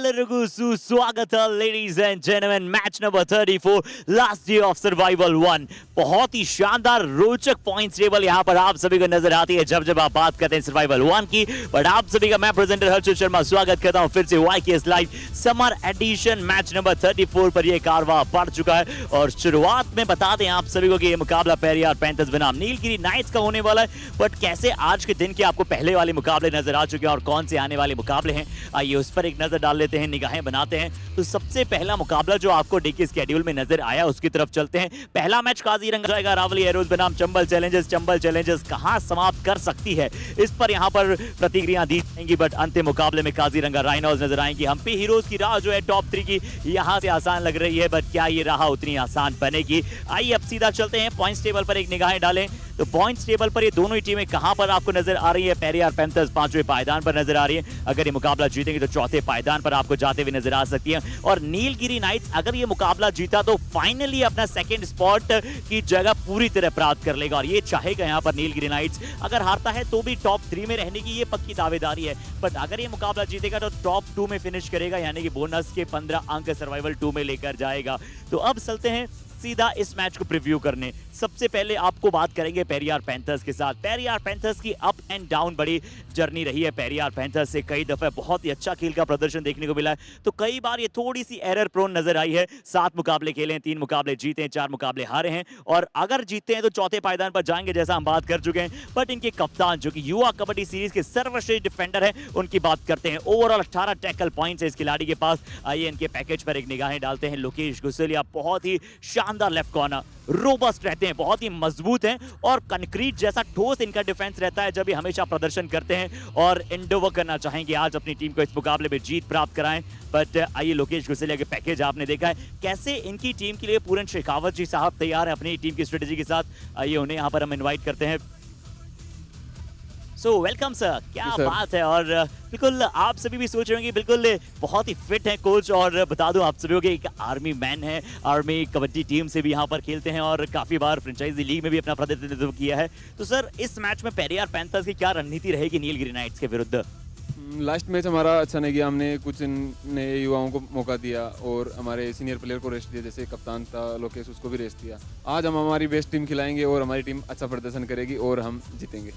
ಎಲ್ಲರಿಗೂ सुस्वागत है ladies and gentleman match number 34 last day of survival 1। बहुत ही शानदार रोचक पॉइंट्स टेबल यहाँ पर आप सभी को नजर आती है जब आप बात करते हैं सर्वाइवल 1 की। बट आप सभी का मैं प्रेजेंटर हर्षित शर्मा स्वागत करता हूँ फिर से YKS live summer edition match number 34 पर यह कारवा पड़ चुका है। और शुरुआत में बता दें आप सभी को कि यह मुकाबला पेरियार पैंथर्स बनाम नीलगिरी नाइट्स का होने वाला है। बट कैसे आज के दिन के आपको पहले वाले मुकाबले नजर आ चुके हैं और कौन से आने वाले मुकाबले हैं, आइए उस पर एक नजर डाल लेते हैं, निगाहें बनाते हैं। तो सबसे पहला मुकाबला जो आपको डे के स्केड्यूल में नजर आया उसकी तरफ चलते हैं। पहला मैच काजीरंगा जाएगा रावली एरोज बनाम चंबल चैलेंजर्स। चंबल चैलेंजर्स कहां समाप्त कर सकती है इस पर यहां पर प्रतिक्रिया दी जाएंगी। बट अंतिम मुकाबले में काजीरंगा राइनोज नजर आएंगी। हम्पी हीरोज की राह जो है टॉप 3 की यहां से आसान लग रही है, बट क्या ये राह उतनी आसान बनेगी? आइए अब सीधा चलते हैं पॉइंट्स टेबल पर एक निगाहें डालें। तो पॉइंट्स टेबल पर ये दोनों ही टीमें कहां पर आपको नजर आ रही है। पेरियार पैंथर्स 5वें पायदान पर नजर आ रही है, अगर ये मुकाबला जीतेंगे तो चौथे पायदान पर आपको जाते हुए नजर आ सकती है। और नीलगिरी नाइट्स अगर ये मुकाबला जीता तो फाइनली अपना सेकंड स्पॉट की जगह पूरी तरह प्राप्त कर लेगा। और ये चाहेगा यहाँ पर नीलगिरी नाइट्स अगर हारता है तो भी टॉप 3 में रहने की ये पक्की दावेदारी है। बट अगर ये मुकाबला जीतेगा तो टॉप 2 में फिनिश करेगा, यानी कि बोनस के 15 अंक सर्वाइवल 2 में लेकर जाएगा। तो अब चलते हैं सीधा इस मैच को प्रीव्यू करने। सबसे पहले आपको बात करेंगे पेरियार पैंथर्स के साथ। पेरियार पैंथर्स की अप एंड डाउन बड़ी जर्नी रही है। पेरियार पैंथर्स से कई दफे बहुत ही अच्छा खेल का प्रदर्शन देखने को मिला है, तो कई बार ये थोड़ी सी एरर प्रोन नजर आई है। 7 मुकाबले खेले, 3 मुकाबले जीते हैं, 4 मुकाबले हारे हैं। और अगर जीतते हैं तो चौथे पायदान पर जाएंगे जैसा हम बात कर चुके हैं। बट इनके कप्तान जो कि युवा कबड्डी सीरीज के सर्वश्रेष्ठ डिफेंडर है उनकी बात करते हैं। ओवरऑल 18 टैकल पॉइंट्स है इस खिलाड़ी के पास। आइए इनके पैकेज पर एक निगाहें डालते हैं। लोकेश गुसलिया बहुत ही शानदार लेफ्ट कॉर्नर, रोबस्ट रहते हैं, बहुत ही मजबूत हैं और कंक्रीट जैसा ठोस इनका डिफेंस रहता है जब ये हमेशा प्रदर्शन करते हैं। और एंडोवर करना चाहेंगे आज अपनी टीम को इस मुकाबले में जीत प्राप्त कराएं। बट आइए लोकेश गुसलिया के पैकेज आपने देखा है कैसे इनकी टीम के लिए पूरन शेखावत जी साहब तैयार है अपनी टीम की स्ट्रेटेजी के साथ। आइए उन्हें यहाँ पर हम इन्वाइट करते हैं। सो वेलकम सर, क्या बात है। और बिल्कुल आप सभी भी सोच रहे होंगे बिल्कुल बहुत ही फिट है कोच। और बता दूं आप सभी को एक आर्मी मैन है, आर्मी कबड्डी टीम से भी यहाँ पर खेलते हैं और काफी बार फ्रेंचाइजी लीग में भी अपना प्रतिनिधित्व किया है। तो सर इस मैच में पेरियार पैंथर्स की क्या रणनीति रहेगी नीलगिरी नाइट्स के विरुद्ध? लास्ट मैच हमारा अच्छा नहीं गया, हमने कुछ नए युवाओं को मौका दिया और हमारे सीनियर प्लेयर को रेस्ट दिया, जैसे कप्तान था लोकेश उसको भी रेस्ट दिया। आज हम हमारी बेस्ट टीम खिलाएंगे और हमारी टीम अच्छा प्रदर्शन करेगी और हम जीतेंगे।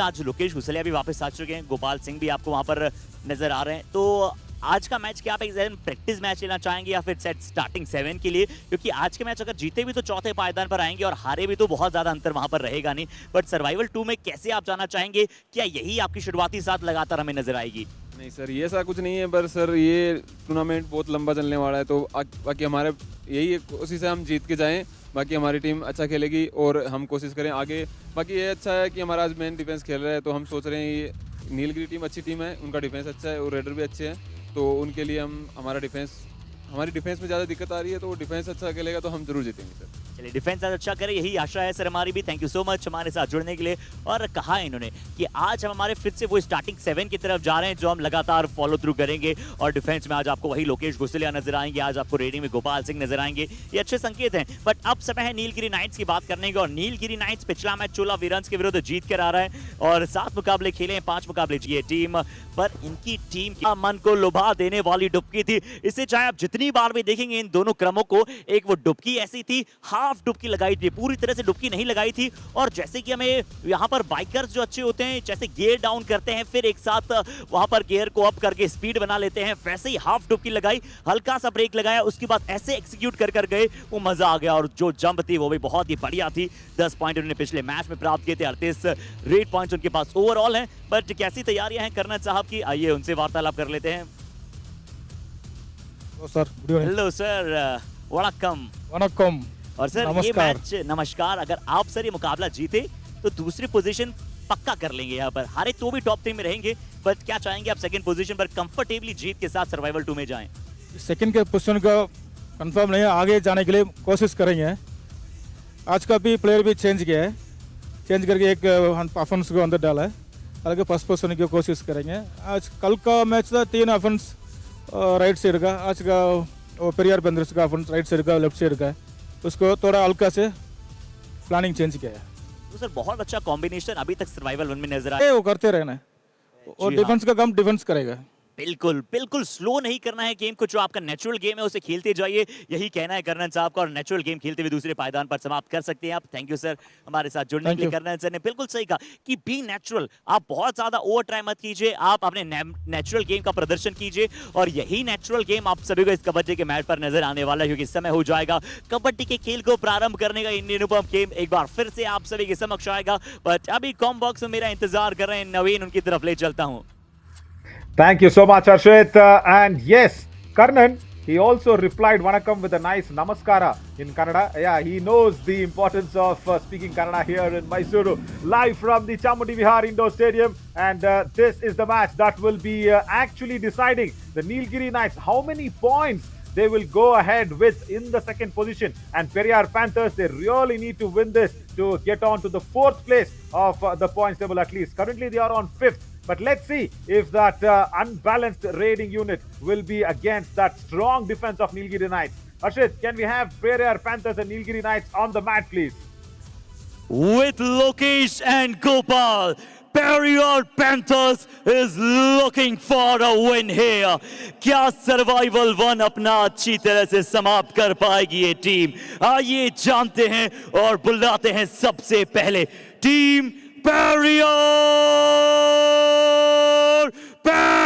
आज लोकेश गुसलिया भी वापस आ चुके हैं, गोपाल सिंह भी आपको वहां पर नजर आ रहे हैं। तो आज का मैच क्या आप एक प्रैक्टिस मैच लेना चाहेंगे या फिर सेट स्टार्टिंग 7 के लिए? क्योंकि आज के मैच अगर जीते भी तो चौथे पायदान पर आएंगे और हारे भी तो बहुत ज्यादा अंतर वहां पर रहेगा नहीं। बट सर्वाइवल 2 में कैसे आप जाना चाहेंगे? क्या यही आपकी शुरुआती साथ लगातार हमें नजर आएगी? नहीं सर, ये ऐसा कुछ नहीं है, पर सर ये टूर्नामेंट बहुत लंबा चलने वाला है, तो बाकी हमारे यही कोशिश है हम जीत के जाएं। बाकी हमारी टीम अच्छा खेलेगी और हम कोशिश करें आगे। बाकी ये अच्छा है कि हमारा आज मेन डिफेंस खेल रहा है, तो हम सोच रहे हैं ये नीलगिरी टीम अच्छी टीम है, उनका डिफेंस अच्छा है और रेडर भी अच्छे हैं, तो उनके लिए हमारी डिफेंस में ज़्यादा दिक्कत आ रही है, तो डिफेंस अच्छा खेलेगा तो हम जरूर जीतेंगे सर। चलिए डिफेंस अच्छा करें यही आशा है सर हमारी भी। थैंक यू सो मच हमारे साथ जुड़ने के लिए। और कहा है इन्होंने कि आज हम हमारे फिर से वो स्टार्टिंग 7 की तरफ जा रहे हैं जो हम लगातार फॉलो थ्रू करेंगे। और डिफेंस में आज आपको वही लोकेश गुसलिया नजर आएंगे, आज आपको रेडिंग में गोपाल सिंह नजर आएंगे, ये अच्छे संकेत हैं। बट अब समय है नीलगिरी नाइट्स की बात करने की। और नीलगिरी नाइट्स पिछला मैच चोला वीरंस के विरुद्ध जीत कर आ रहा है और 7 मुकाबले खेले हैं, 5 मुकाबले जीते टीम। पर इनकी टीम की मन को लुभा देने वाली डुबकी थी। इससे चाहे आप जितनी बार भी देखेंगे इन दोनों क्रमों को, एक वो डुबकी ऐसी थी, हाफ डुबकी लगाई थी, पूरी तरह से डुबकी नहीं लगाई थी। और जैसे कि हमें यहाँ पर बाइकर्स जो अच्छे होते हैं जैसे गियर डाउन करते हैं फिर एक साथ वहां पर गियर को अप करके स्पीड बना लेते हैं, वैसे ही हाफ डुबकी लगाई, हल्का सा ब्रेक लगाया, उसके बाद ऐसे एक्सिक्यूट कर गए, वो मजा आ गया। और जो जंप थी वो भी बहुत ही बढ़िया थी। 10 पॉइंट उन्होंने पिछले मैच में प्राप्त किए थे, 38 रेट पॉइंट्स उनके पास ओवरऑल हैं। बट कैसी तैयारियां हैं कर्नल साहब की, आइए उनसे वार्तालाप कर लेते हैं। हेलो सर, वणक्कम। और सर ये मैच, नमस्कार, अगर आप सर ये मुकाबला जीते तो दूसरी पोजीशन पक्का कर लेंगे, यहाँ पर हारे तो भी टॉप 3 में रहेंगे। बट क्या चाहेंगे आप सेकंड पोजीशन पर कंफर्टेबली जीत के साथ सर्वाइवल 2 में जाएं? सेकंड के पोजीशन का कंफर्म नहीं है, आगे जाने के लिए कोशिश करेंगे। आज का भी प्लेयर भी चेंज किया है, चेंज करके एक परफॉर्मेंस को अंदर डाला है, अलग फर्स्ट पोजीशन की कोशिश करेंगे। आज कल का मैच था 3 ऑफेंस राइट साइड का, आज का पेरियार पैंथर्स का ऑफेंस राइट साइड का लेफ्ट साइड का है, उसको थोड़ा हल्का से प्लानिंग चेंज किया है। तो सर बहुत अच्छा कॉम्बिनेशन अभी तक सर्वाइवल 1 में नजर आया। वो करते रहना है और डिफेंस का काम डिफेंस करेगा। बिल्कुल बिल्कुल स्लो नहीं करना है गेम को, जो आपका नेचुरल गेम है उसे खेलते जाइए, यही कहना है कर्नल साहब का, और नेचुरल गेम खेलते हुए दूसरे पायदान पर समाप्त कर सकते हैं आप। थैंक यू सर हमारे साथ जुड़ने Thank के लिए। you. कर्नल सर ने बिल्कुल सही कहा कि बी नेचुरल, आप बहुत ज्यादा ओवर ट्राई मत कीजिए, आप अपने नेचुरल गेम का प्रदर्शन कीजिए, और यही नेचुरल गेम आप सभी को इस कबड्डी के मैच पर नजर आने वाला है, क्योंकि समय हो जाएगा कबड्डी के खेल को प्रारंभ करने का। इंडियन उपम गेम एक बार फिर से आप सभी के समक्ष आएगा, बट अभी कॉम बॉक्स में मेरा इंतजार कर रहे हैं नवीन, उनकी तरफ ले चलता हूं। Thank you so much, Arshit. And yes, Karnan, he also replied Vanakkam with a nice namaskara in Kannada. Yeah, he knows the importance of speaking Kannada here in Mysuru, live from the Chamundi Vihar Indoor Stadium. And this is the match that will be actually deciding the Nilgiri Knights how many points they will go ahead with in the second position. And Periyar Panthers, they really need to win this to get on to the fourth place of the points table at least. Currently, they are on fifth. But let's see if that unbalanced raiding unit will be against that strong defense of Nilgiri Knights. Arshit, can we have Periyar Panthers and Nilgiri Knights on the mat, please? With Lokesh and Gopal, Periyar Panthers is looking for a win here. क्या survival one अपना अच्छी तरह से समाप्त कर पाएगी ये team? आइए जानते हैं और बुलाते हैं सबसे पहले team Periyar Panthers.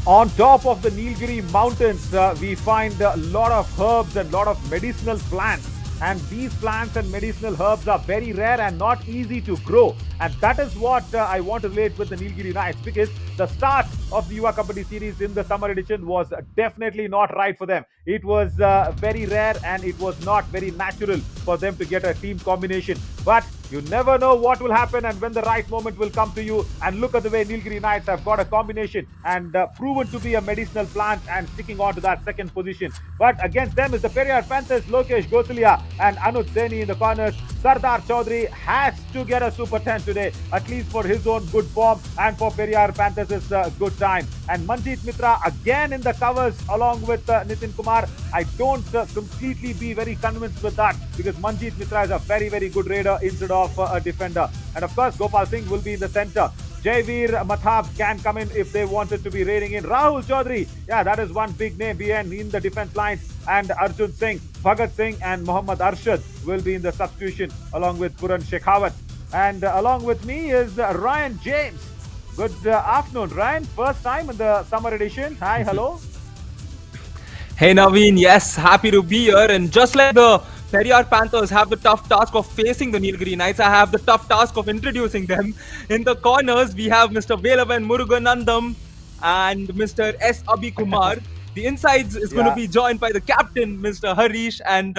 On top of the Nilgiri mountains, we find a lot of herbs and a lot of medicinal plants. And these plants and medicinal herbs are very rare and not easy to grow. And that is what I want to relate with the Nilgiri Knights, because the start of the Yuva Kabaddi series in the summer edition was definitely not right for them. It was very rare and it was not very natural for them to get a team combination. But you never know what will happen and when the right moment will come to you. And look at the way Nilgiri Knights have got a combination and proven to be a medicinal plant and sticking on to that second position. But against them is the Periyar Panthers, Lokesh Gosalia and Anuj Seni in the corners. Sardar Chaudhary has to get a Super 10 today, at least for his own good form and for Periyar Panthers' good time. And Manjeet Mitra again in the covers along with Nitin Kumar. I don't completely be very convinced with that, because Manjeet Mitra is a very, very good raider instead of a defender. And of course, Gopal Singh will be in the center. Jaivir Mathab can come in if they wanted to be raiding in. Rahul Chaudhary, yeah, that is one big name behind in the defense lines. And Arjun Singh, Bhagat Singh and Mohammad Arshad will be in the substitution along with Puran Shekhawat. And along with me is Ryan James. Good afternoon, Ryan. First time in the summer edition. Hi, hello. Hey Naveen, yes, happy to be here. And just like the Periyar Panthers have the tough task of facing the Nilgiri Knights, I have the tough task of introducing them. In the corners, we have Mr. Velavan Muruganandam and Mr. S. Abhikumar. The insides is going to be joined by the captain, Mr. Harish, and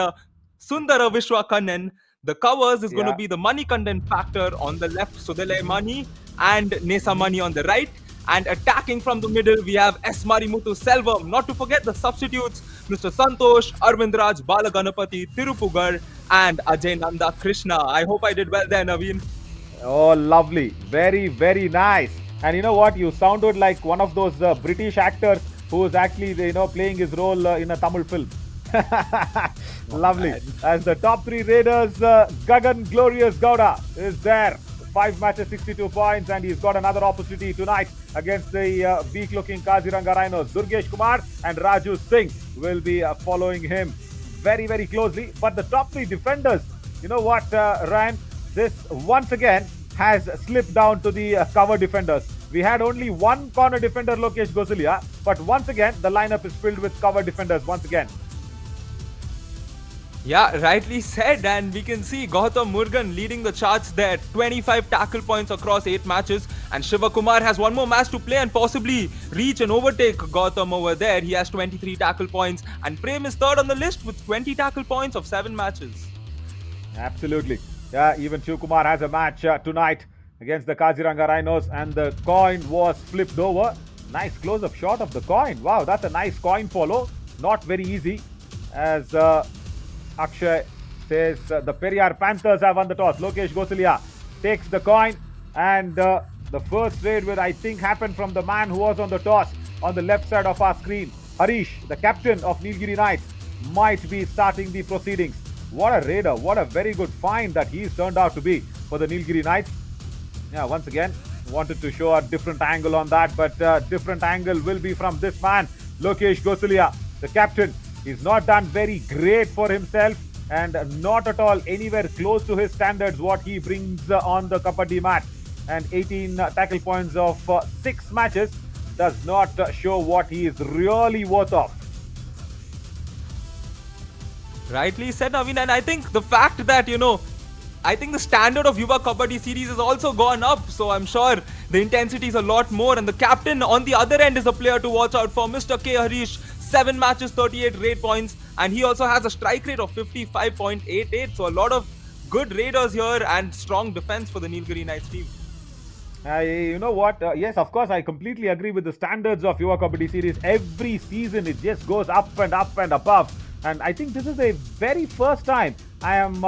Sundara Vishwakannan. The covers is going to be the money content factor on the left, Sudale Mani, and Nesa Mani on the right. And attacking from the middle, we have S. Marimuthu Selvam. Not to forget the substitutes, Mr. Santosh, Arvindraj, Balaganapati, Tirupugar, and Ajay Nanda Krishna. I hope I did well there, Naveen. Oh, lovely. Very, very nice. And you know what? You sounded like one of those British actors who is actually, playing his role in a Tamil film. Lovely. As the top three raiders, Gagan Glorious Gowda is there. 5 matches, 62 points, and he's got another opportunity tonight against the weak-looking Kaziranga Rhinos. Durgesh Kumar and Raju Singh will be following him very, very closely. But the top three defenders, you know what, Ryan? This once again has slipped down to the cover defenders. We had only one corner defender, Lokesh Gosalia, but once again, the lineup is filled with cover defenders once again. Yeah, rightly said. And we can see Gautam Murugan leading the charts there. 25 tackle points across 8 matches. And Shiva Kumar has one more match to play and possibly reach and overtake Gautam over there. He has 23 tackle points. And Prem is third on the list with 20 tackle points of 7 matches. Absolutely. Yeah, even Shiv Kumar has a match tonight against the Kaziranga Rhinos, and the coin was flipped over. Nice close-up shot of the coin. Wow, that's a nice coin follow. Not very easy, as Akshay says the Periyar Panthers have won the toss. Lokesh Gosalia takes the coin, and the first raid will, I think, happen from the man who was on the toss on the left side of our screen. Harish, the captain of Nilgiri Knights, might be starting the proceedings. What a raider, what a very good find that he's turned out to be for the Nilgiri Knights. Yeah, once again, wanted to show a different angle on that, but different angle will be from this man, Lokesh Gosalia, the captain. He's not done very great for himself, and not at all anywhere close to his standards what he brings on the Kabaddi mat. And 18 tackle points of 6 matches does not show what he is really worth of. Rightly said, Naveen, and I think the fact that, I think the standard of Yuva Kabaddi series has also gone up, so I'm sure the intensity is a lot more, and the captain on the other end is a player to watch out for. Mr. K. Harish, 7 matches, 38 raid points, and he also has a strike rate of 55.88, so a lot of good raiders here and strong defense for the Nilgiri Knights team. You know what? Yes, of course, I completely agree with the standards of Yuva Kabaddi series. Every season, it just goes up and up and above. And I think this is the very first time I am,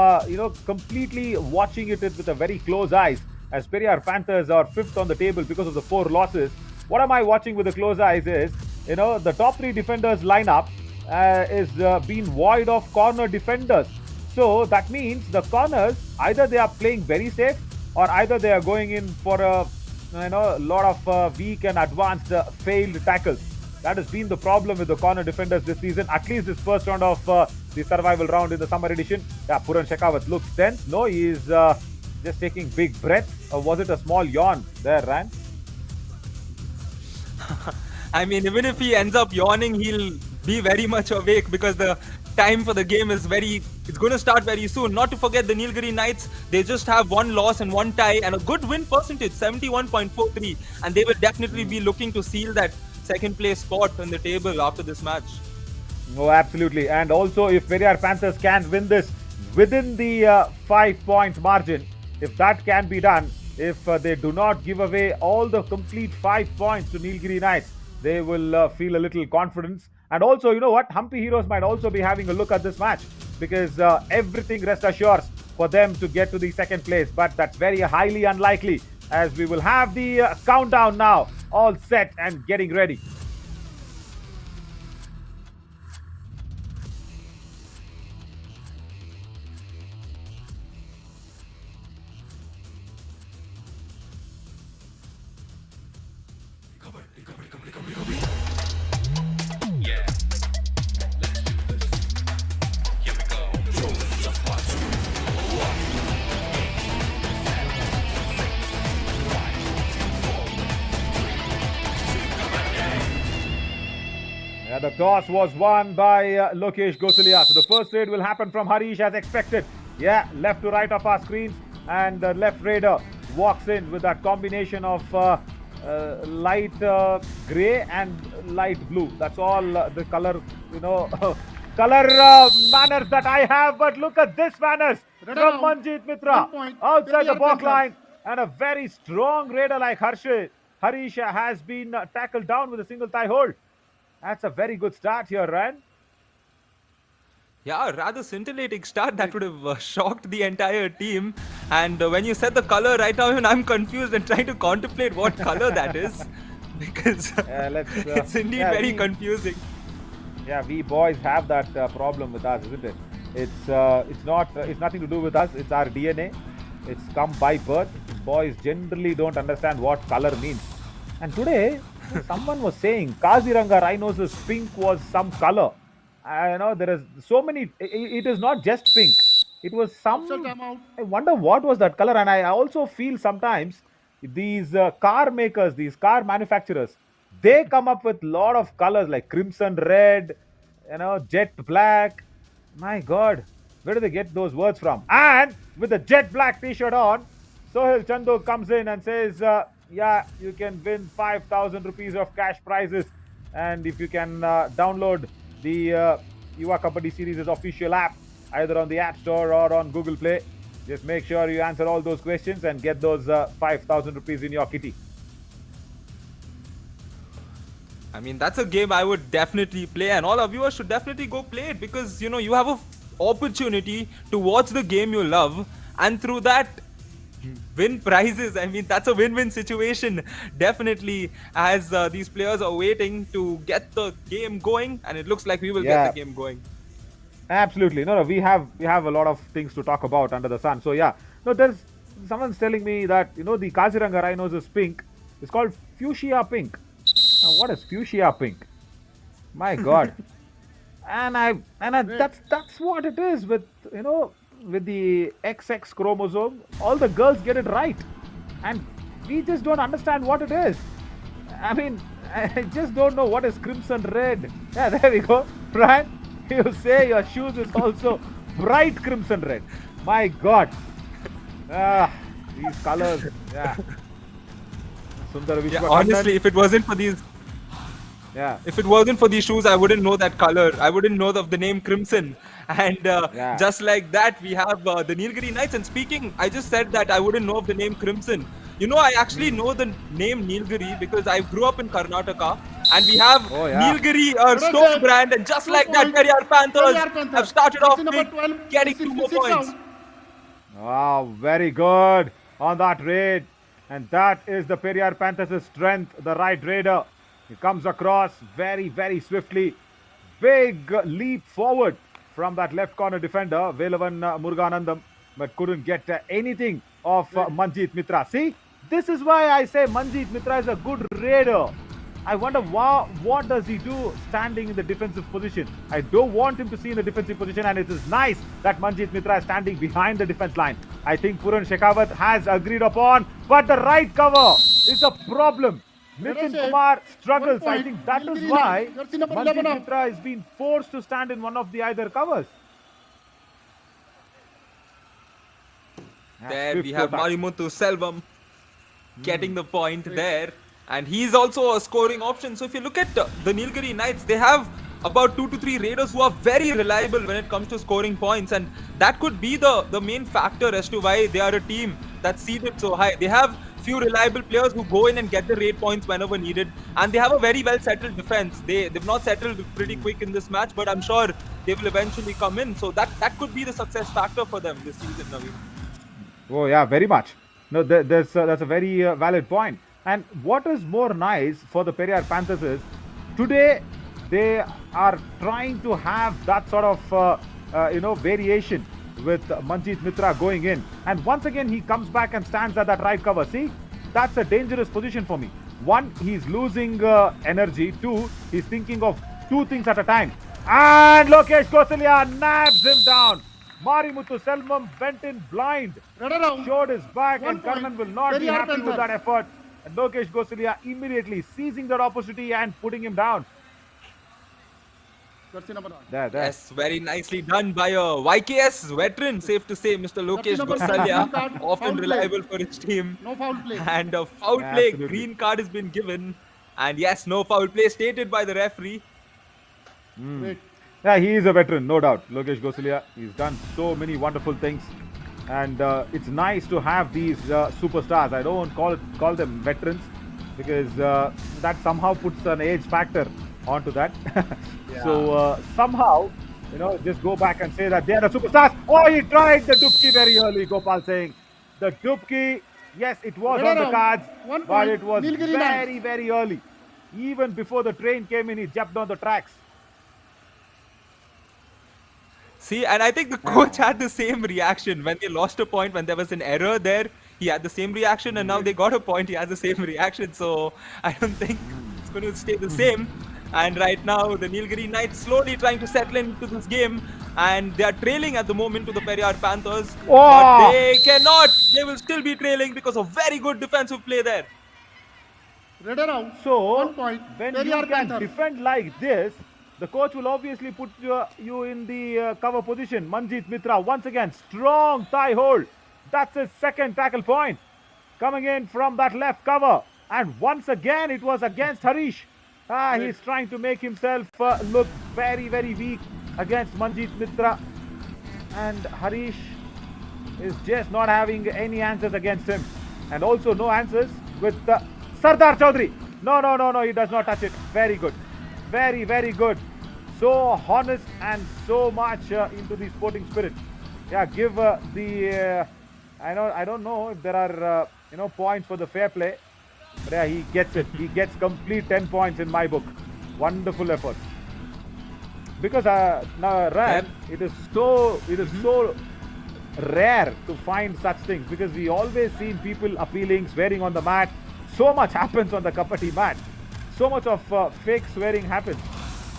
completely watching it with a very close eyes. As Periyar Panthers are 5th on the table because of the 4 losses. What am I watching with the close eyes is, the top 3 defenders lineup is being void of corner defenders. So that means the corners, either they are playing very safe, or either they are going in for a lot of weak and advanced failed tackles. That has been the problem with the corner defenders this season, at least this first round of the survival round in the summer edition. Yeah, Puran Shekhawat looks tense. No, he is just taking big breaths. Or was it a small yawn there, Ryan? I mean, even if he ends up yawning, he'll be very much awake because the time for the game is it's going to start very soon. Not to forget the Nilgiri Knights, they just have 1 loss and 1 tie and a good win percentage, 71.43, and they will definitely be looking to seal that second place spot on the table after this match. Oh, absolutely. And also, if Periyar Panthers can win this within the 5-point margin, if that can be done, if they do not give away all the complete 5 points to Nilgiri Knights, they will feel a little confidence. And also, you know what? Humpy Heroes might also be having a look at this match, because everything rest assured for them to get to the second place. But that's very highly unlikely, as we will have the countdown now all set and getting ready. The toss was won by Lokesh Gosalia. So the first raid will happen from Harish as expected. Yeah, left to right of our screens, and the left raider walks in with that combination of light grey and light blue. That's all the color, color manners that I have. But look at this manners from Manjeet Mitra outside the box line, and a very strong raider like Harish has been tackled down with a single thigh hold. That's a very good start here, Ryan. Yeah, rather scintillating start that would have shocked the entire team. And when you said the color right now, even I'm confused and trying to contemplate what color that is, because it's indeed very confusing. Yeah, we boys have that problem with us, isn't it? It's nothing to do with us. It's our DNA. It's come by birth. Boys generally don't understand what color means. And today, someone was saying Kaziranga Rhinos' pink was some color. I know there is so many. It is not just pink. It was some. I wonder what was that color. And I also feel sometimes these car makers, these car manufacturers, they come up with lot of colors like crimson red, jet black. My God, where do they get those words from? And with the jet black T-shirt on, Sohail Chandu comes in and says, yeah, you can win 5,000 rupees of cash prizes. And if you can download the Yuva Kabaddi Series' official app, either on the App Store or on Google Play, Just make sure you answer all those questions and get those 5,000 rupees in your kitty. I mean, that's a game I would definitely play, and all our viewers should definitely go play it because you know you have a opportunity to watch the game you love, and through that win prizes. I mean, that's a win-win situation. Definitely, as these players are waiting to get the game going, and it looks like we will get the game going. Absolutely. No, we have a lot of things to talk about under the sun. So yeah, no, there's someone's telling me that the Kaziranga rhinos is pink. It's called fuchsia pink. Now, what is fuchsia pink? My God. That's what it is with with the XX chromosome. All the girls get it right, and we just don't understand what it is. I mean, I just don't know what is crimson red. Yeah, there we go. Right? You say your shoes is also bright crimson red. My God. These colors. Yeah. Sundar Vishwakarnan. Honestly, if it wasn't for these shoes, I wouldn't know that color. I wouldn't know of the name Crimson. And just like that, we have the Nilgiri Knights. And speaking, I just said that I wouldn't know of the name Crimson. I actually know the name Nilgiri because I grew up in Karnataka. And we have Nilgiri, our stone brand. And just like that, Periyar Panthers have started off big, getting 2 more points. Wow, very good on that raid. And that is the Periyar Panthers' strength, the right raider. He comes across very, very swiftly. Big leap forward from that left corner defender, Velavan Muruganandam, but couldn't get anything of Manjeet Mitra. See, this is why I say Manjeet Mitra is a good raider. I wonder what does he do standing in the defensive position. I don't want him to see in the defensive position, and it is nice that Manjeet Mitra is standing behind the defense line. I think Puran Shekhawat has agreed upon, but the right cover is a problem. Nitin Kumar struggles. I think that is why Manjeet Mitra is being forced to stand in one of the either covers. There we have Marimuthu Selvam getting the point there. And he's also a scoring option. So if you look at the Nilgiri Knights, they have about 2 to 3 raiders who are very reliable when it comes to scoring points. And that could be the main factor as to why they are a team that's seeded so high. They have few reliable players who go in and get the raid points whenever needed. And they have a very well settled defense. They've not settled pretty quick in this match, but I'm sure they will eventually come in. So that could be the success factor for them this season, Naveen. Oh yeah, very much. No, that's a very valid point. And what is more nice for the Periyar Panthers is, today they are trying to have that sort of variation with Manjeet Mitra going in. And once again, he comes back and stands at that right cover. See, that's a dangerous position for me. 1, he's losing energy. 2, he's thinking of 2 things at a time. And Lokesh Gosalia nabs him down. Marimuthu Selvam went in blind, showed his back, and Karnan will not be happy with that effort. And Lokesh Gosalia immediately seizing that opportunity and putting him down. There. Yes, very nicely done by a YKS veteran, safe to say, Mr. Lokesh Gosalia, often reliable for his team. No foul play. And a foul play, green card has been given. And yes, no foul play stated by the referee. Yeah, he is a veteran, no doubt. Lokesh Gosalia, he's done so many wonderful things. And it's nice to have these superstars. I don't call them veterans because that somehow puts an age factor onto that. So somehow, just go back and say that they are the superstars. Oh, he tried the Dubki very early, Gopal saying. The Dubki, yes, it was on the cards, but it was very, very early. Even before the train came in, he jumped on the tracks. See, and I think the coach had the same reaction when they lost a point, when there was an error there. He had the same reaction, and now they got a point. He has the same reaction. So I don't think it's going to stay the same. And right now, the Nilgiri Knights slowly trying to settle into this game. And they are trailing at the moment to the Periyar Panthers. But they cannot. They will still be trailing because of very good defensive play there. So, when you can defend like this, the coach will obviously put you in the cover position. Manjeet Mitra, once again, strong thigh hold. That's his second tackle point. Coming in from that left cover. And once again, it was against Harish. He's trying to make himself look very, very weak against Manjeet Mitra. And Harish is just not having any answers against him. And also no answers with Sardar Chaudhary. No, he does not touch it. Very good. Very, very good. So honest and so much into the sporting spirit. Yeah, give I don't know if there are points for the fair play, but yeah, he gets it. He gets complete 10 points in my book. Wonderful effort. Because now Ryan, it is so rare to find such things, because we always seen people appealing, swearing on the mat. So much happens on the Kabaddi mat. So much of fake swearing happens.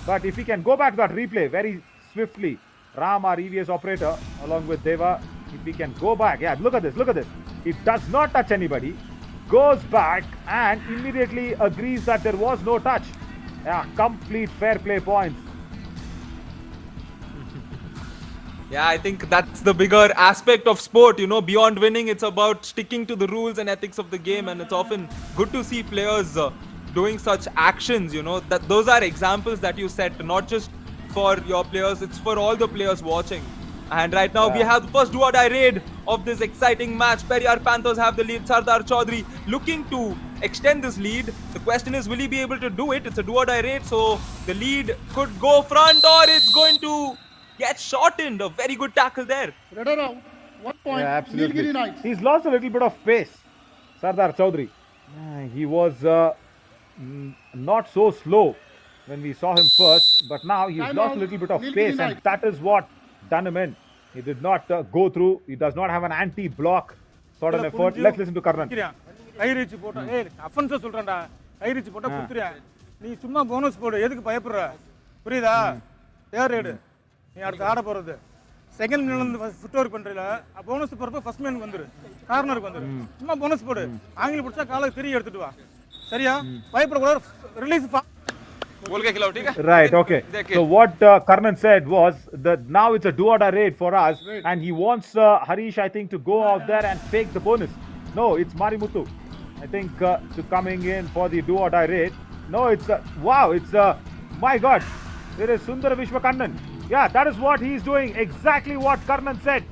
But if we can go back to that replay very swiftly, Ram, our EVS operator, along with Deva, if we can go back, yeah, look at this. He does not touch anybody, goes back and immediately agrees that there was no touch. Yeah, complete fair play points. Yeah, I think that's the bigger aspect of sport. Beyond winning, it's about sticking to the rules and ethics of the game, and it's often good to see players doing such actions. That those are examples that you set, not just for your players, it's for all the players watching. And right now we have the first do-or-die raid of this exciting match. Periyar Panthers have the lead. Sardar Chaudhary looking to extend this lead. The question is, will he be able to do it? It's a do-or-die raid, so the lead could go front, or it's going to get shortened. A very good tackle there. Red around. 1 point. Yeah, absolutely. Nilgiri Knights. He's lost a little bit of pace, Sardar Chaudhary. He was not so slow when we saw him first, but now he's lost a little bit of pace, and that is what done him in. He did not go through. He does not have an anti-block sort of effort. Let's listen to Karnan. Guy reach போட்டா offence சொல்றேன்டா, கை reach போட்டா குத்துறேன், நீ சும்மா bonus போடு, எதுக்கு பயப்படுற, புரியுதா? தேர் RAD நீ அடுத்து ஆட போறது, செகண்ட் மினிட்ல ஃபுட் ஒர்க் பண்றீல, போனஸ் போறப்ப ஃபர்ஸ்ட் மேன் வந்துரு, கார்னருக்கு வந்துரு, சும்மா போனஸ் போடு, ஆங்கில பிடிச்சா காலை திரி எடுத்துட்டு வா, சரியா? பயப்பட கூடாது, release Right, okay. So what Karnan said was that now it's a do-or-die raid for us, and he wants Harish, I think, to go out there and fake the bonus. No, it's Marimuthu, I think, to coming in for the do-or-die raid. No, it's wow, it's my God, there is Sundara Vishwakannan. Yeah, that is what he's doing. Exactly what Karnan said.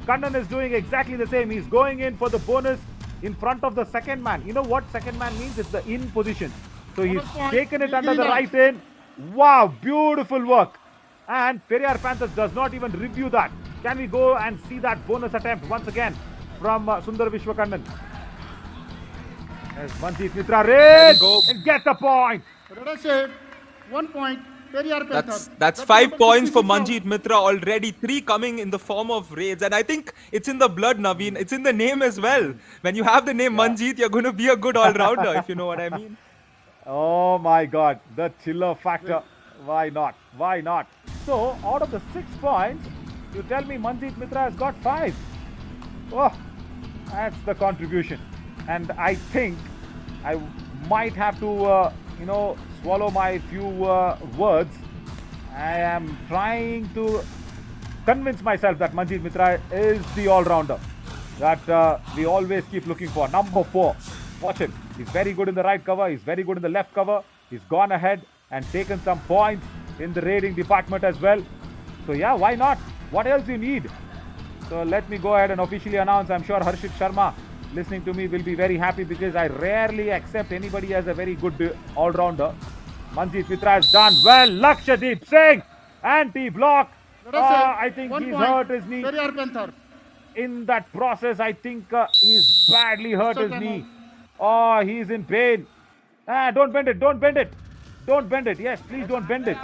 Karnan is doing exactly the same. He's going in for the bonus in front of the second man. You know what second man means? It's the in position. So he's taken it under the right in. Wow, beautiful work. And Periyar Panthers does not even review that. Can we go and see that bonus attempt once again from Sundar Vishwakannan? As Manjeet Mitra race and get the point. Red save. 1 point. Periyar Panthers. That's 5 points for Manjeet Mitra already. 3 coming in the form of raids. And I think it's in the blood, Naveen. It's in the name as well. When you have the name Manjeet, you're going to be a good all-rounder, if you know what I mean. Oh my God, the chiller factor. Why not? Why not? So, out of the 6 points, you tell me Manjeet Mitra has got 5. Oh, that's the contribution. And I think I might have to, swallow my few words. I am trying to convince myself that Manjeet Mitra is the all-rounder that we always keep looking for. Number 4. Watch him. He's very good in the right cover. He's very good in the left cover. He's gone ahead and taken some points in the raiding department as well. So yeah, why not? What else you need? So let me go ahead and officially announce. I'm sure Harshit Sharma listening to me will be very happy, because I rarely accept anybody as a very good all-rounder. Manjeet Mitra has done well. Lakshadip Singh, anti-block. I think he's hurt his knee. Periyar Panthers. In that process, I think he's badly hurt his knee. Oh, he's in pain. Don't bend it. Don't bend it. Don't bend it. Yes, please don't bend it.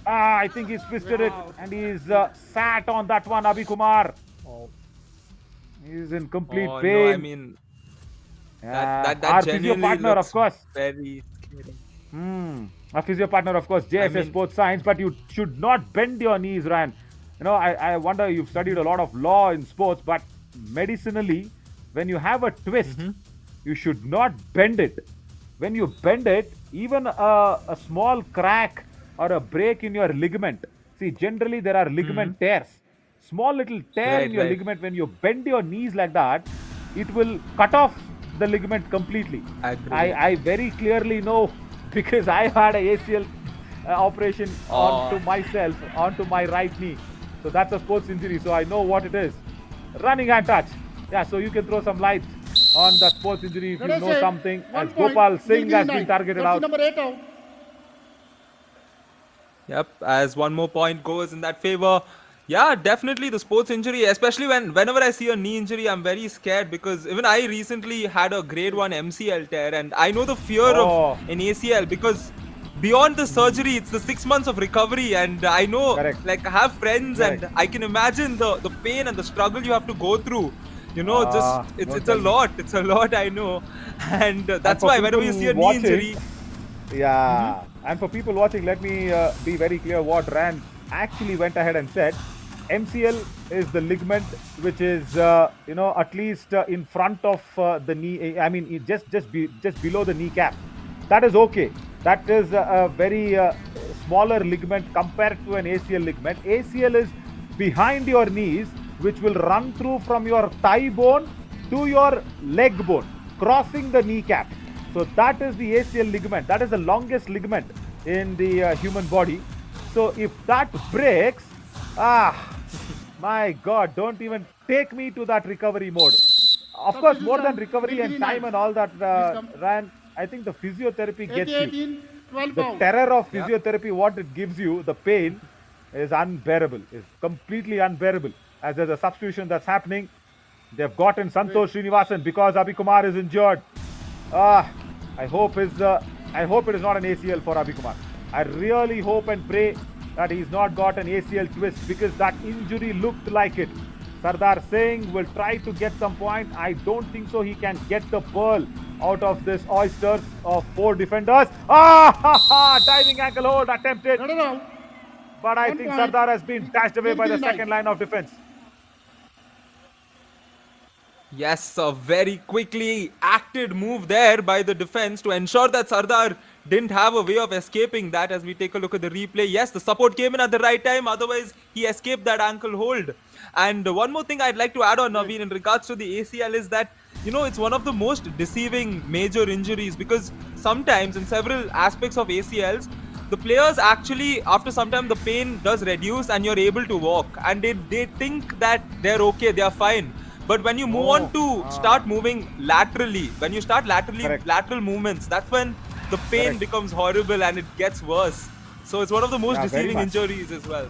I think he's twisted it, and he's sat on that one, Abhi Kumar. He's in complete pain. No, I mean, that our physio genuinely partner, looks of course. very scary. Our physio partner, of course, JSS Sports Science, but you should not bend your knees, Ryan. I wonder, you've studied a lot of law in sports, but medicinally, when you have a twist, you should not bend it. When you bend it, even a small crack or a break in your ligament. See, generally there are ligament tears. Small little tear in your ligament, when you bend your knees like that, it will cut off the ligament completely. I very clearly know, because I had a ACL operation onto myself, onto my right knee. So that's a sports injury, so I know what it is. running hand touch. Yeah, so you can throw some light on that sports injury if you know something. As Gopal Singh has been targeted out. Number 8 out. Yep, as one more point goes in that favor. Yeah, definitely the sports injury, especially whenever I see a knee injury, I'm very scared because even I recently had a grade 1 MCL tear and I know the fear of an ACL because beyond the surgery, it's the 6 months of recovery and I know, like I have friends and I can imagine the pain and the struggle you have to go through. You know, it's a lot, I know. And that's why whenever you see a knee injury... Yeah, and for people watching, let me be very clear what Rand actually went ahead and said. MCL is the ligament which is, at least in front of the knee. I mean, just below the kneecap. That is okay. That is a very smaller ligament compared to an ACL ligament. ACL is behind your knees, which will run through from your thigh bone to your leg bone, crossing the kneecap. So that is the ACL ligament. That is the longest ligament in the human body. So if that breaks, my God, don't even take me to that recovery mode. Of course, more than recovery and time and all that, Rand, I think the physiotherapy gets you. The terror of physiotherapy, what it gives you, the pain, is unbearable. Is completely unbearable. As there's a substitution that's happening, they've gotten Santosh Srinivasan because Abhikumar is injured. I hope it is not an ACL for Abhikumar. I really hope and pray that he's not got an ACL twist because that injury looked like it. Sardar Singh will try to get some point. I don't think so. He can get the pearl out of this oysters of 4 defenders. Diving ankle hold attempted. No. But I think Sardar has been dashed away by the second line of defense. Yes, a very quickly acted move there by the defense to ensure that Sardar didn't have a way of escaping that as we take a look at the replay. Yes, the support came in at the right time, otherwise he escaped that ankle hold. And one more thing I'd like to add on, Naveen, in regards to the ACL is that, it's one of the most deceiving major injuries because sometimes in several aspects of ACLs, the players actually, after some time, the pain does reduce and you're able to walk. And they think that they're okay, they're fine. But when you move on to start moving laterally, when you start lateral movements, that's when the pain becomes horrible and it gets worse. So it's one of the most deceiving injuries as well.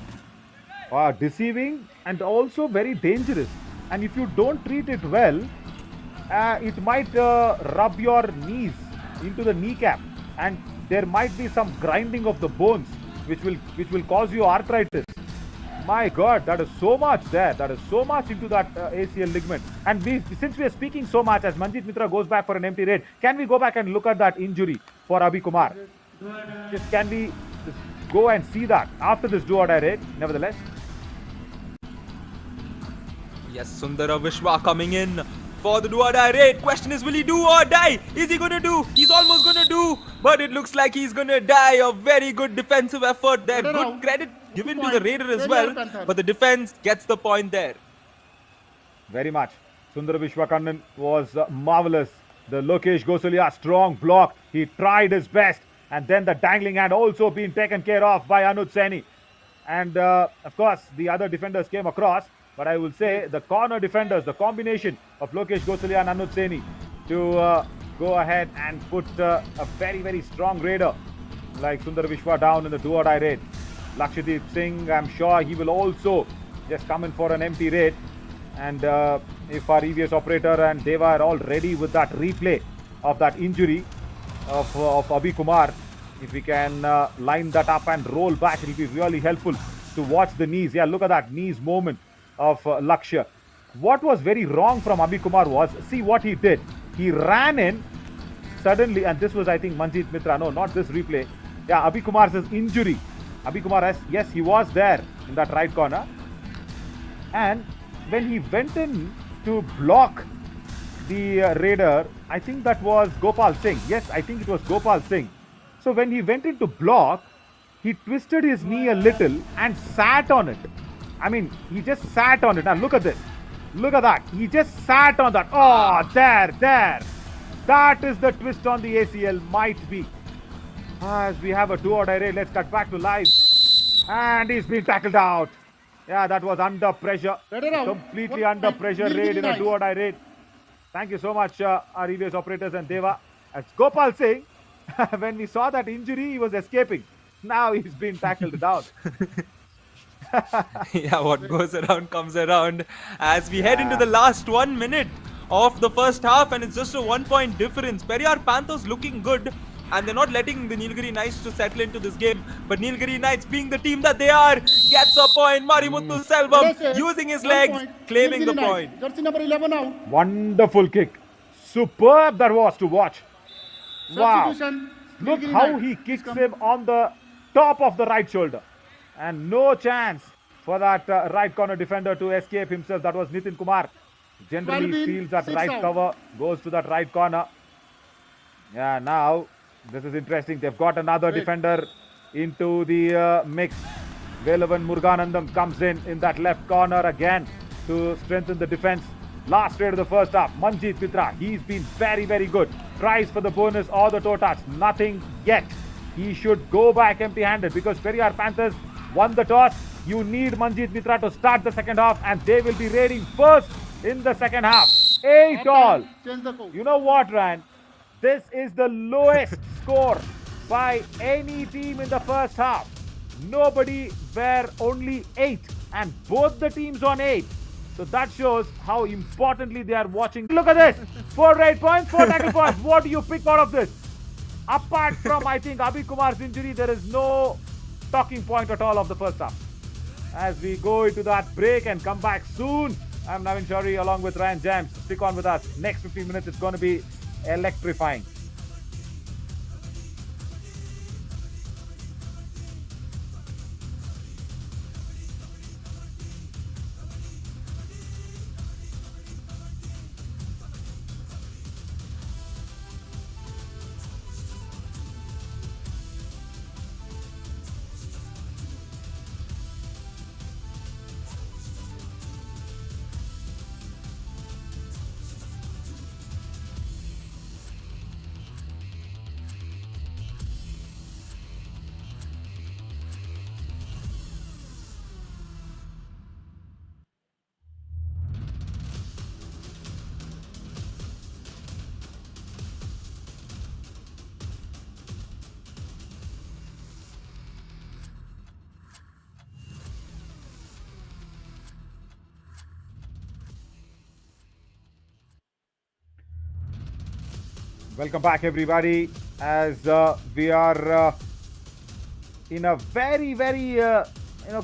Wow, deceiving and also very dangerous. And if you don't treat it well, it might rub your knees into the kneecap, and there might be some grinding of the bones, which will cause you arthritis. My God, that is so much there. That is so much into that ACL ligament. And since we are speaking so much, as Manjit Mitra goes back for an empty raid, can we go back and look at that injury for Abhikumar? Can we just go and see that after this do-or-die raid, nevertheless? Yes, Sundara Vishwa coming in for the do-or-die raid. Question is, will he do or die? Is he going to do? He's almost going to do. But it looks like he's going to die. A very good defensive effort there. Good credit given to the raider as well. But the defense gets the point there. Very much. Sundara Vishwakannan was marvelous. The Lokesh Gosalia, strong block. He tried his best. And then the dangling hand also being taken care of by Anuj Saini. And of course, the other defenders came across. But I will say the corner defenders, the combination of Lokesh Gosalia and Anuj Saini to go ahead and put a very, very strong raider like Sundar Vishwa down in the do-or-die raid. Lakshadweep Singh, I'm sure he will also just come in for an empty raid. And if our EVS operator and Deva are all ready with that replay of that injury of Abhikumar, if we can line that up and roll back, it will be really helpful to watch the knees. Yeah, look at that knees moment of Lakshya. What was very wrong from Abhikumar was, see what he did. He ran in suddenly, and this was, I think, Manjit Mitra. No, not this replay. Yeah, Abhikumar's injury. Abhikumar, yes, he was there in that right corner. And when he went in to block the raider, I think that was Gopal Singh. Yes, I think it was Gopal Singh. So when he went in to block, he twisted his knee a little and sat on it. I mean, he just sat on it. Now look at this. Look at that. He just sat on that. Oh, there. That is the twist on the ACL, might be. As we have a do-or-die raid, let's cut back to live. And he's been tackled out. Yeah, that was under pressure. Ready now. Completely One under point. pressure Nilgiri raid in a nice. do-or-die raid. Thank you so much, our EVS operators and Deva. As Gopal Singh, when we saw that injury, he was escaping. Now he's been tackled down. Yeah, what goes around comes around as we head into the last 1 minute of the first half, and it's just a 1 point difference. Periyar Panthers looking good, and they're not letting the Nilgiri Knights to settle into this game. But Nilgiri Knights, being the team that they are, gets a point. Marimuthu Selvam Yes, using his 1 legs, point. claiming the Nilgiri nice. point. Jersey number 11 out. Wonderful kick. Superb that was to watch. Wow. Substitution. Look Nilgiri how nice. he kicks him on the top of the right shoulder. And no chance for that right corner defender to escape himself. That was Nitin Kumar. Generally 12 in, feels that 6 right out. cover, goes to that right corner. Yeah, now this is interesting. They've got another defender into the mix. Velavan Muruganandam comes in that left corner again to strengthen the defense. Last raid of the first half, Manjeet Mitra, he's been very, very good. Tries for the bonus or the toe touch, nothing yet. He should go back empty-handed because Periyar Panthers won the toss. You need Manjeet Mitra to start the second half, and they will be raiding first in the second half. 8 all. Change the code. You know what, Ryan? This is the lowest score by any team in the first half. Nobody were only 8, and both the teams on 8. So that shows how importantly they are watching. Look at this. 4 raid points, 4 tackle points. What do you pick out of this? Apart from, I think, Abhi Kumar's injury, there is no talking point at all of the first half. As we go into that break and come back soon, I'm Navin Shari along with Ryan James. Stick on with us. Next 15 minutes, it's going to be electrifying. Welcome back, everybody. As we are in a very, very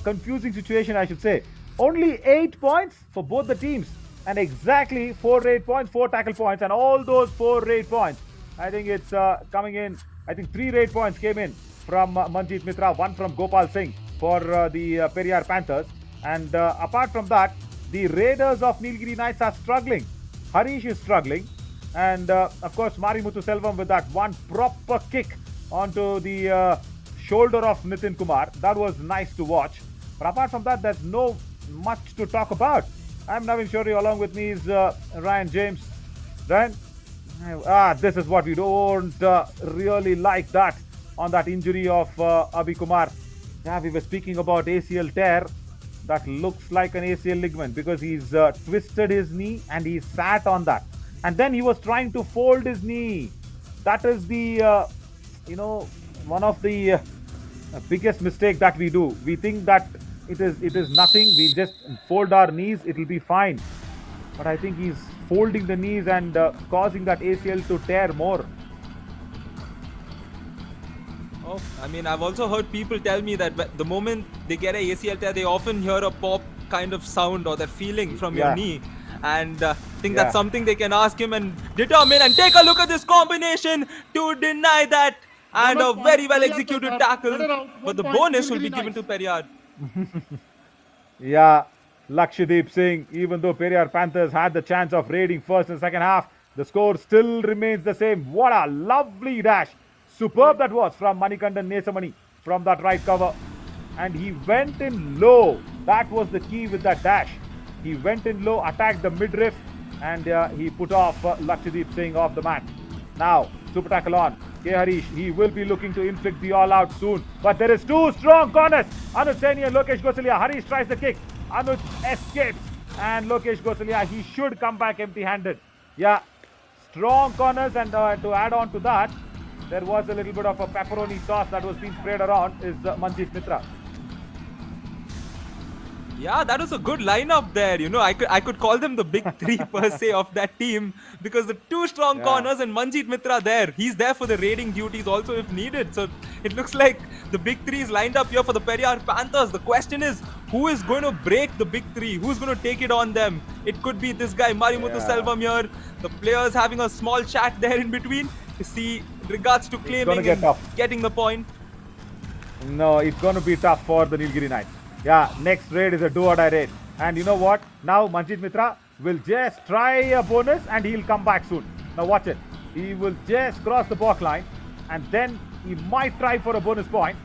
confusing situation, I should say. Only 8 points for both the teams, and exactly 4 raid points, 4 tackle points, and all those 4 raid points. I think it's coming in. I think 3 raid points came in from Manjeet Mitra, 1 from Gopal Singh for the Periyar Panthers, and apart from that, the Raiders of Nilgiri Knights are struggling. Harish is struggling. And of course, Marimuthu Selvam with that one proper kick onto the shoulder of Nitin Kumar. That was nice to watch. But apart from that, there's no much to talk about. I'm Navin Shori, along with me is Ryan James. Ryan, this is what we don't really like, that on that injury of Abhi Kumar. Yeah, we were speaking about ACL tear. That looks like an ACL ligament because he's twisted his knee and he sat on that. And then he was trying to fold his knee. That is the, one of the biggest mistake that we do. We think that it is nothing. We'll just fold our knees. It will be fine. But I think he's folding the knees and causing that ACL to tear more. Oh, I mean, I've also heard people tell me that the moment they get a ACL tear, they often hear a pop kind of sound or that feeling from your knee. And I think that's something they can ask him and determine. And take a look at this combination to deny that. And a very well executed tackle. But the bonus will be given to Periyar. Yeah, Lakshdeep Singh, even though Periyar Panthers had the chance of raiding first and second half, the score still remains the same. What a lovely dash. Superb that was from Manikandan Nesamani from that right cover. And he went in low. That was the key with that dash. He went in low, attacked the midriff, and he put off Lakshdeep Singh off the mat. Now, super tackle on. K. Harish, he will be looking to inflict the all-out soon. But there is 2 strong corners. Anuj Saini and Lokesh Gosalia. Harish tries the kick. Anuj escapes. And Lokesh Gosalia, he should come back empty-handed. Yeah, strong corners, and to add on to that, there was a little bit of a pepperoni sauce that was being sprayed around is Manjeet Mitra. Yeah, that was a good lineup there. You know, I could call them the big three per se of that team, because the two strong corners and Manjeet Mitra there. He's there for the raiding duties also if needed. So it looks like the big three is lined up here for the Periyar Panthers. The question is, who is going to break the big three? Who's going to take it on them? It could be this guy, Marimuthu Selvam here. The players having a small chat there in between to see regards to claiming and getting the point. No, it's going to be tough for the Nilgiri Knights. Yeah, next raid is a do-or-die raid. And you know what? Now Manjeet Mitra will just try a bonus and he'll come back soon. Now watch it. He will just cross the back line and then he might try for a bonus point.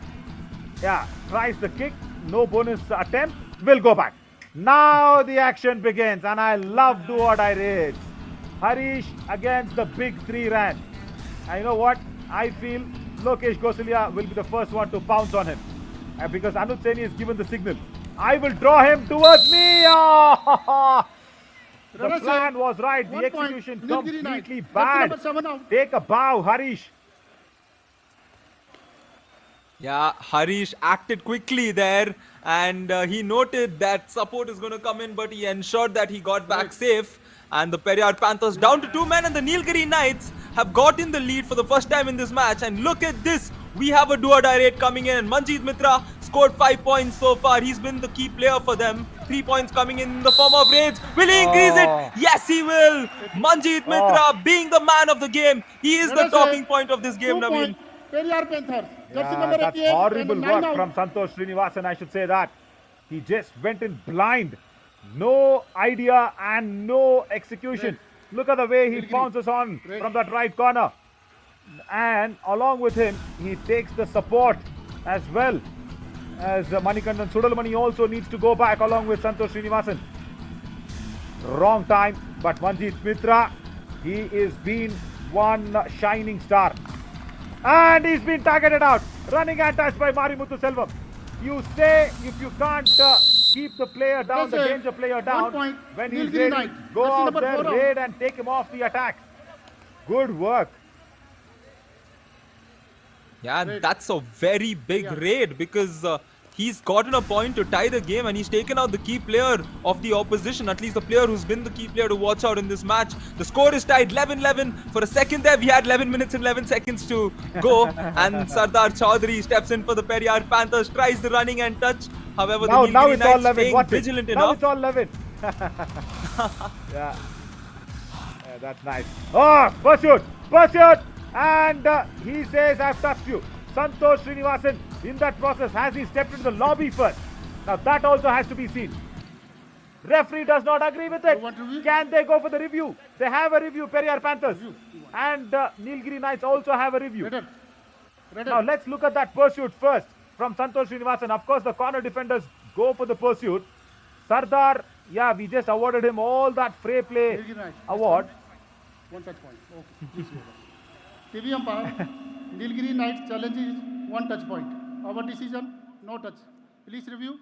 Yeah, tries the kick. No bonus attempt. Will go back. Now the action begins, and I love do-or-die raids. Harish against the big three ran. And you know what? I feel Lokesh Gosalia will be the first one to pounce on him. Because Anuj Saini has given the signal. I will draw him towards me. Oh! The plan was right. The execution completely bad. Take a bow, Harish. Yeah, Harish acted quickly there, and he noted that support is going to come in, but he ensured that he got back safe. And the Periyar Panthers down to 2 men, and the Nilgiri Knights have got in the lead for the first time in this match. And look at this. We have a do-or-die raid coming in, and Manjeet Mitra scored 5 points so far. He's been the key player for them. 3 points coming in the form of raids. Will he increase it? Yes, he will. Manjeet Mitra being the man of the game. He is the talking point of this game, Naveen. Periyar Panthers. Yeah, that's horrible work from Santosh Srinivasan, I should say that. He just went in blind. No idea and no execution. Look at the way he bounces on from that right corner. And along with him, he takes the support as well. As Manikandan Sudalmani also needs to go back along with Santosh Srinivasan. Wrong time, but Manjeet Mitra, he is been one shining star. And he's been targeted out. Running attached by Marimuthu Selvam. You say if you can't keep the player down, the danger player down, when he's ready, go out there, raid and take him off the attack. Good work. Yeah, that's a very big raid, because he's gotten a point to tie the game, and he's taken out the key player of the opposition, at least the player who's been the key player to watch out in this match. The score is tied 11-11. For a second there, we had 11 minutes and 11 seconds to go, and Sardar Chaudhary steps in for the Periyar Panthers, tries the running and touch. However, the Nilgiri Knights staying vigilant enough. Now it's all 11. Yeah, that's nice. Oh, pursuit! And he says, I've touched you. Santosh Srinivasan, in that process, has he stepped into the lobby first? Now that also has to be seen. Referee does not agree with it. Can they go for the review? They have a review, Periyar Panthers. And Nilgiri Knights also have a review. Now let's look at that pursuit first from Santosh Srinivasan. Of course, the corner defenders go for the pursuit. Sardar, yeah, we just awarded him all that fray play award. One touch point. Okay, please go. TV umpire, Nilgiri Knights challenge is 1 touch point. Our decision, no touch. Please review.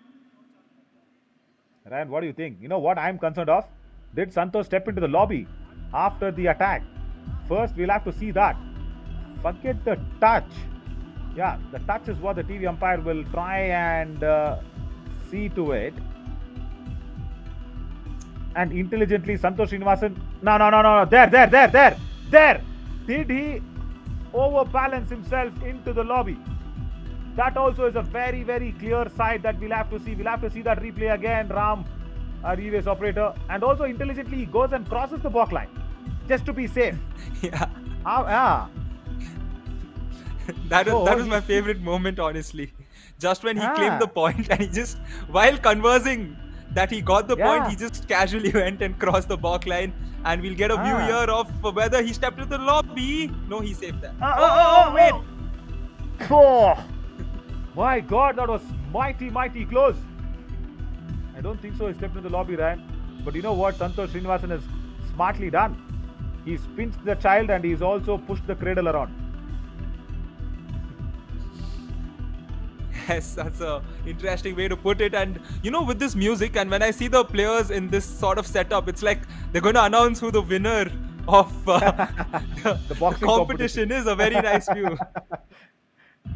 Ryan, what do you think? You know what I'm concerned of? Did Santosh step into the lobby after the attack? First, we'll have to see that. Forget the touch. Yeah, the touch is what the TV umpire will try and see to it. And intelligently, Santosh Srinivasan. No. There. Did he overbalance himself into the lobby? That also is a very, very clear side that we'll have to see. We'll have to see that replay again, Ram, our EVS operator. And also intelligently, he goes and crosses the back line just to be safe. Yeah. That was my favorite moment, honestly. Just when he claimed the point, and he just, while conversing that he got the point, he just casually went and crossed the back line. And we'll get a view here of whether he stepped into the lobby. No, he saved that. Wait. Oh, my God, that was mighty close. I don't think so he stepped into the lobby, Ryan. But you know what Santosh Srinivasan has smartly done? He's pinched the child and he's also pushed the cradle around. Yes, that's a interesting way to put it. And you know, with this music, and when I see the players in this sort of setup, it's like they're going to announce who the winner of The boxing competition is. A very nice view.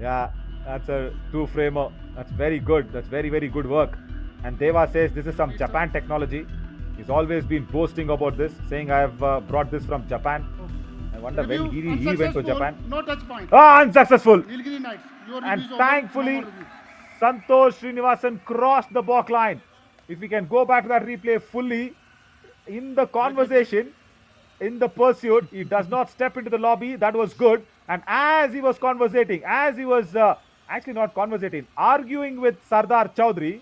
Yeah, that's a two-framer. That's very good. That's very, very good work. And Deva says this is some Japan technology. He's always been boasting about this, saying I have brought this from Japan. I wonder when he went to Unsuccessful, Japan. No touch point. Ah, unsuccessful. Nilgiri Knights. Your And review is over. thankfully, No more review. Santosh Srinivasan crossed the balk line. If we can go back to that replay fully, in the conversation, in the pursuit, he does not step into the lobby. That was good. And as he was conversating, as he was actually not conversating, arguing with Sardar Chaudhary,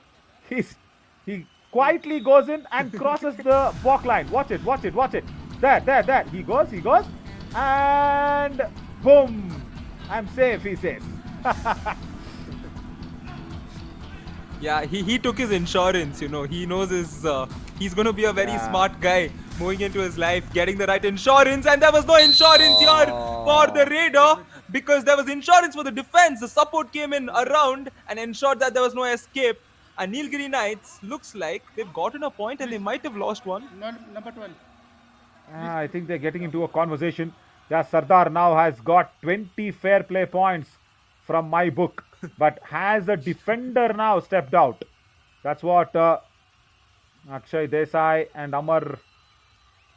he quietly goes in and crosses the balk line. Watch it, watch it, watch it. There. He goes, and boom. I'm safe, he says. Yeah, he took his insurance, you know. He knows he's going to be a very smart guy moving into his life, getting the right insurance. And there was no insurance here for the Raider because there was insurance for the defense. The support came in around and ensured that there was no escape. And Nilgiri Knights looks like they've gotten a point and they might have lost one. Number 12. I think they're getting into a conversation. Yeah, Sardar now has got 20 fair play points from my book, but has a defender now stepped out. That's what Akshay Desai and Amar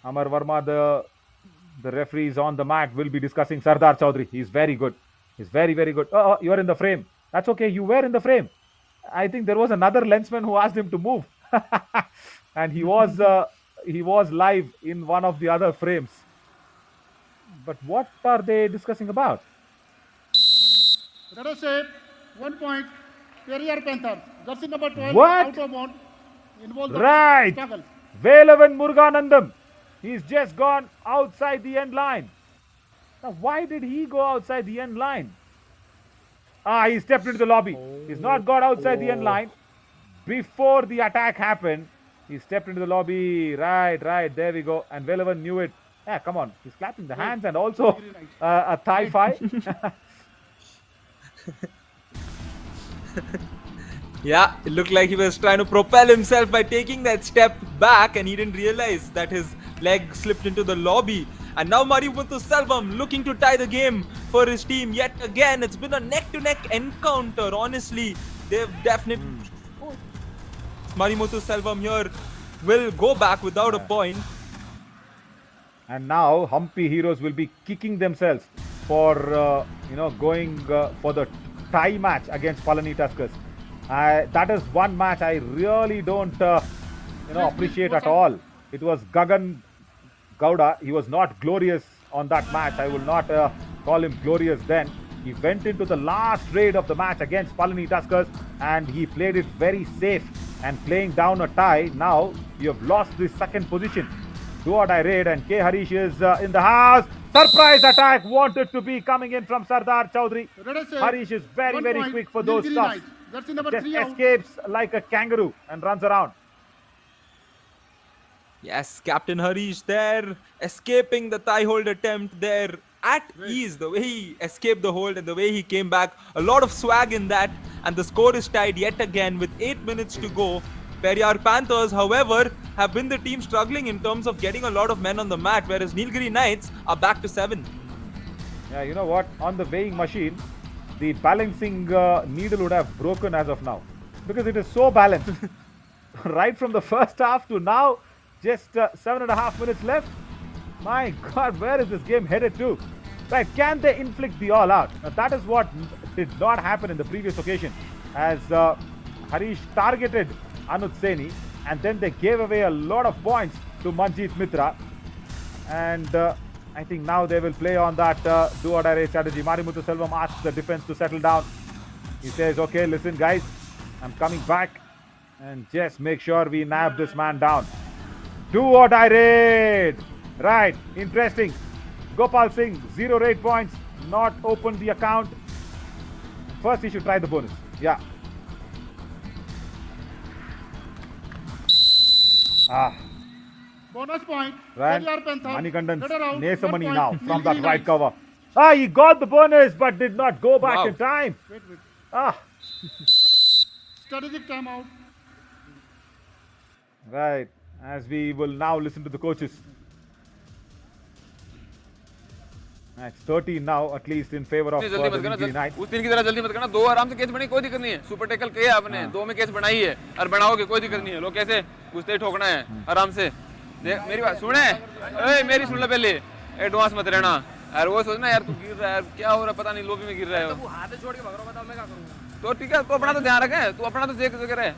Verma, the referees on the mat, will be discussing. Sardar Chaudhary, he's very good. He's very, very good. Oh, you're in the frame. That's okay. You were in the frame. I think there was another lensman who asked him to move, and he was live in one of the other frames. But what are they discussing about? Let us say 1 point. Periyar Panthers. Jersey number 12. What? Out of bound. Involved the Right. struggle. Velavan Muruganandam. He's just gone outside the end line. Now, why did he go outside the end line? He stepped into the lobby. He's not got outside the end line. Before the attack happened, he stepped into the lobby. Right. There we go. And Velavan knew it. Yeah, come on. He's clapping the hands and also a thigh fight. Yeah, it looked like he was trying to propel himself by taking that step back and he didn't realize that his leg slipped into the lobby. And now Marimuthu Selvam looking to tie the game for his team yet again. It's been a neck-to-neck encounter, honestly. They've definitely... Marimuthu Selvam here will go back without a point. And now Humpy Heroes will be kicking themselves for going for the tie match against Palani Tuskers. That is one match I really don't appreciate at all. It was Gagan Gowda. He was not glorious on that match. I will not call him glorious then. He went into the last raid of the match against Palani Tuskers and he played it very safe and playing down a tie. Now you have lost the second position. Do or die raid, and K. Harish is in the house. Surprise attack wanted to be coming in from Sardar Chaudhary. Harish is very, very quick for those stuff. Just escapes like a kangaroo and runs around. Yes, Captain Harish there, escaping the thigh hold attempt there at ease. The way he escaped the hold and the way he came back, a lot of swag in that. And the score is tied yet again with 8 minutes to go. Periyar Panthers, however, have been the team struggling in terms of getting a lot of men on the mat, whereas Nilgiri Knights are back to 7. Yeah, you know what? On the weighing machine, the balancing needle would have broken as of now. Because it is so balanced. Right from the first half to now, just 7.5 minutes left. My God, where is this game headed to? Right, can they inflict the all-out? Now, that is what did not happen in the previous occasion. As Harish targeted Anuj Seni, and then they gave away a lot of points to Manjeet Mitra. And I think now they will play on that do-or-die strategy. Marimuthu Selvam asks the defense to settle down. He says, okay, listen guys, I'm coming back and just make sure we nab this man down. Do-or-die raid. Right, interesting. Gopal Singh, 0 raid points, not opened the account. First he should try the bonus. Yeah. Bonus point. Right. Periyar Panthers. Manikandan's Let around. Nesamani 1 now point. from that Nilgiri right Knights. cover. He got the bonus but did not go back in time. Wait. Strategic timeout. Right. As we will now listen to the coaches. It's 13 now, at least in favor of जल्दी the मत करना Nilgiri Knights. उस दिन की तरह जल्दी मत करना, 2 आराम से केस बनी, कोई दिक्कत नहीं है, सुपर टैकल किया आपने, 2 में केस बनाई है और बनाओगे, कोई दिक्कत नहीं है, लोग कैसे घुसते ही ठोकना है आराम से। मेरी बात सुने, मेरी सुन ले पहले, एडवांस मत रहना यार, वो सोचना यार तू गिर रहा है यार, क्या हो रहा है पता नहीं, लोबी में गिर रहा है, तो हाथ छोड़ के भाग रहा, बताओ मैं क्या करूंगा। तो ठीक है, तो अपना तो ध्यान रखे, तू अपना तो देख रहे,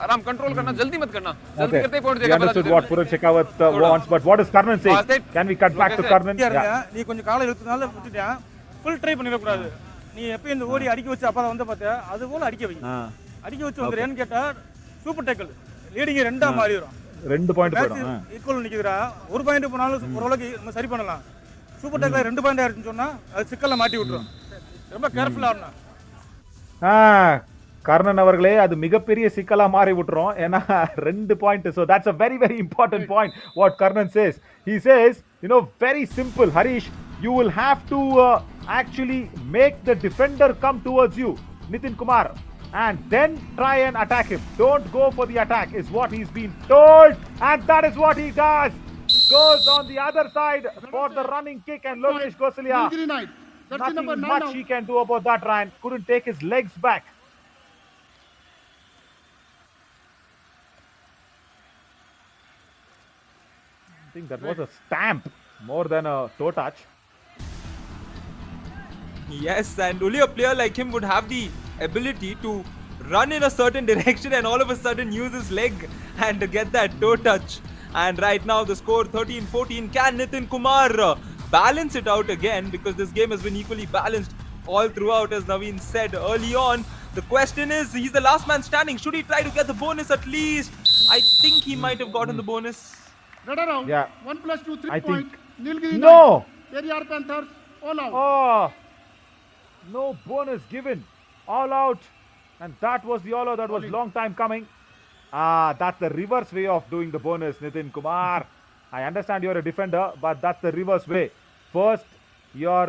आराम कंट्रोल करना, जल्दी मत करना, जल्दी Okay. करते ही पॉइंट We देगा। understood what Puran Shekhawat wants, but what does Karnan say? Can we cut back to Karnan? Yeah. நீ கொஞ்சம் காலை இழுத்தனால விட்டுட்டேன், ஃபுல் ட்ரை பண்ணிடக்கூடாது. நீ எப்பயும் இந்த ஓடி அடிக்க வச்சு அப்பா வந்து பார்த்தியா, அது போல அடிக்க வை. அடிக்க வச்சு வந்துடுறேன்னு கேட்டா சூப்பர் டேக்கிள் லீடிங் 2 மாறிடும். 2 பாயிண்ட் போய்டும். ஈக்குவல் நிக்குதுடா, 1 பாயிண்ட் போனாலும் ஓரளவுக்கு நம்ம சரி பண்ணலாம். சூப்பர் டேக்கில் 2 பாயிண்ட் ஆயிருச்சுன்னு சொன்னா அது சிக்கல்ல மாட்டி விட்டுரும். ரொம்ப கேர்ஃபுல்லா ஆடணும். கர்ணன் அவர்களே, அது மிகப்பெரிய சிக்கலா மாறி விட்டுரும், ஏன்னா 2 point. So that's a very very important point what Karnan says. He says, you know, very simple, Harish, you will have to actually make the defender come towards you, Nitin Kumar, and then try and attack him. Don't go for the attack is what he's been told, and that is what he does. Goes on the other side for the running kick, and Lokesh Gosalia, Nilgiri Knight. That's number nothing 9 much out. he can do about that. Ryan couldn't take his legs back. I think that was a stamp more than a toe touch. Yes, and only a player like him would have the ability to run in a certain direction and all of a sudden use his leg and get that toe touch. And right now the score 13-14. Can Nitin Kumar balance it out again? Because this game has been equally balanced all throughout, as Naveen said early on. The question is, he's the last man standing. Should he try to get the bonus at least? I think he might have gotten the bonus. Red around. Yeah. 1+2, 3 I point. think- Nilgiri No! Knight. Periyar Panthers. All out. Oh, no bonus given. All out. And that was the all out. That was long time coming. That's the reverse way of doing the bonus, Nitin Kumar. I understand you're a defender, but that's the reverse way. First, your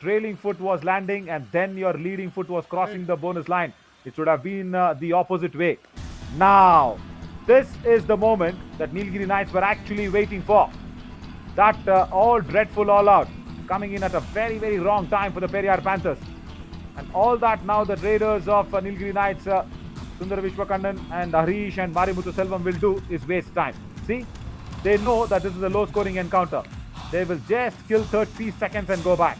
trailing foot was landing, and then your leading foot was crossing the bonus line. It should have been the opposite way. Now, this is the moment that Nilgiri Knights were actually waiting for. That all dreadful all out coming in at a very, very wrong time for the Periyar Panthers. And all that now the Raiders of Nilgiri Knights, Sundar Vishwakandan and Harish and Marimuthu Selvam will do is waste time. See, they know that this is a low scoring encounter. They will just kill 30 seconds and go back.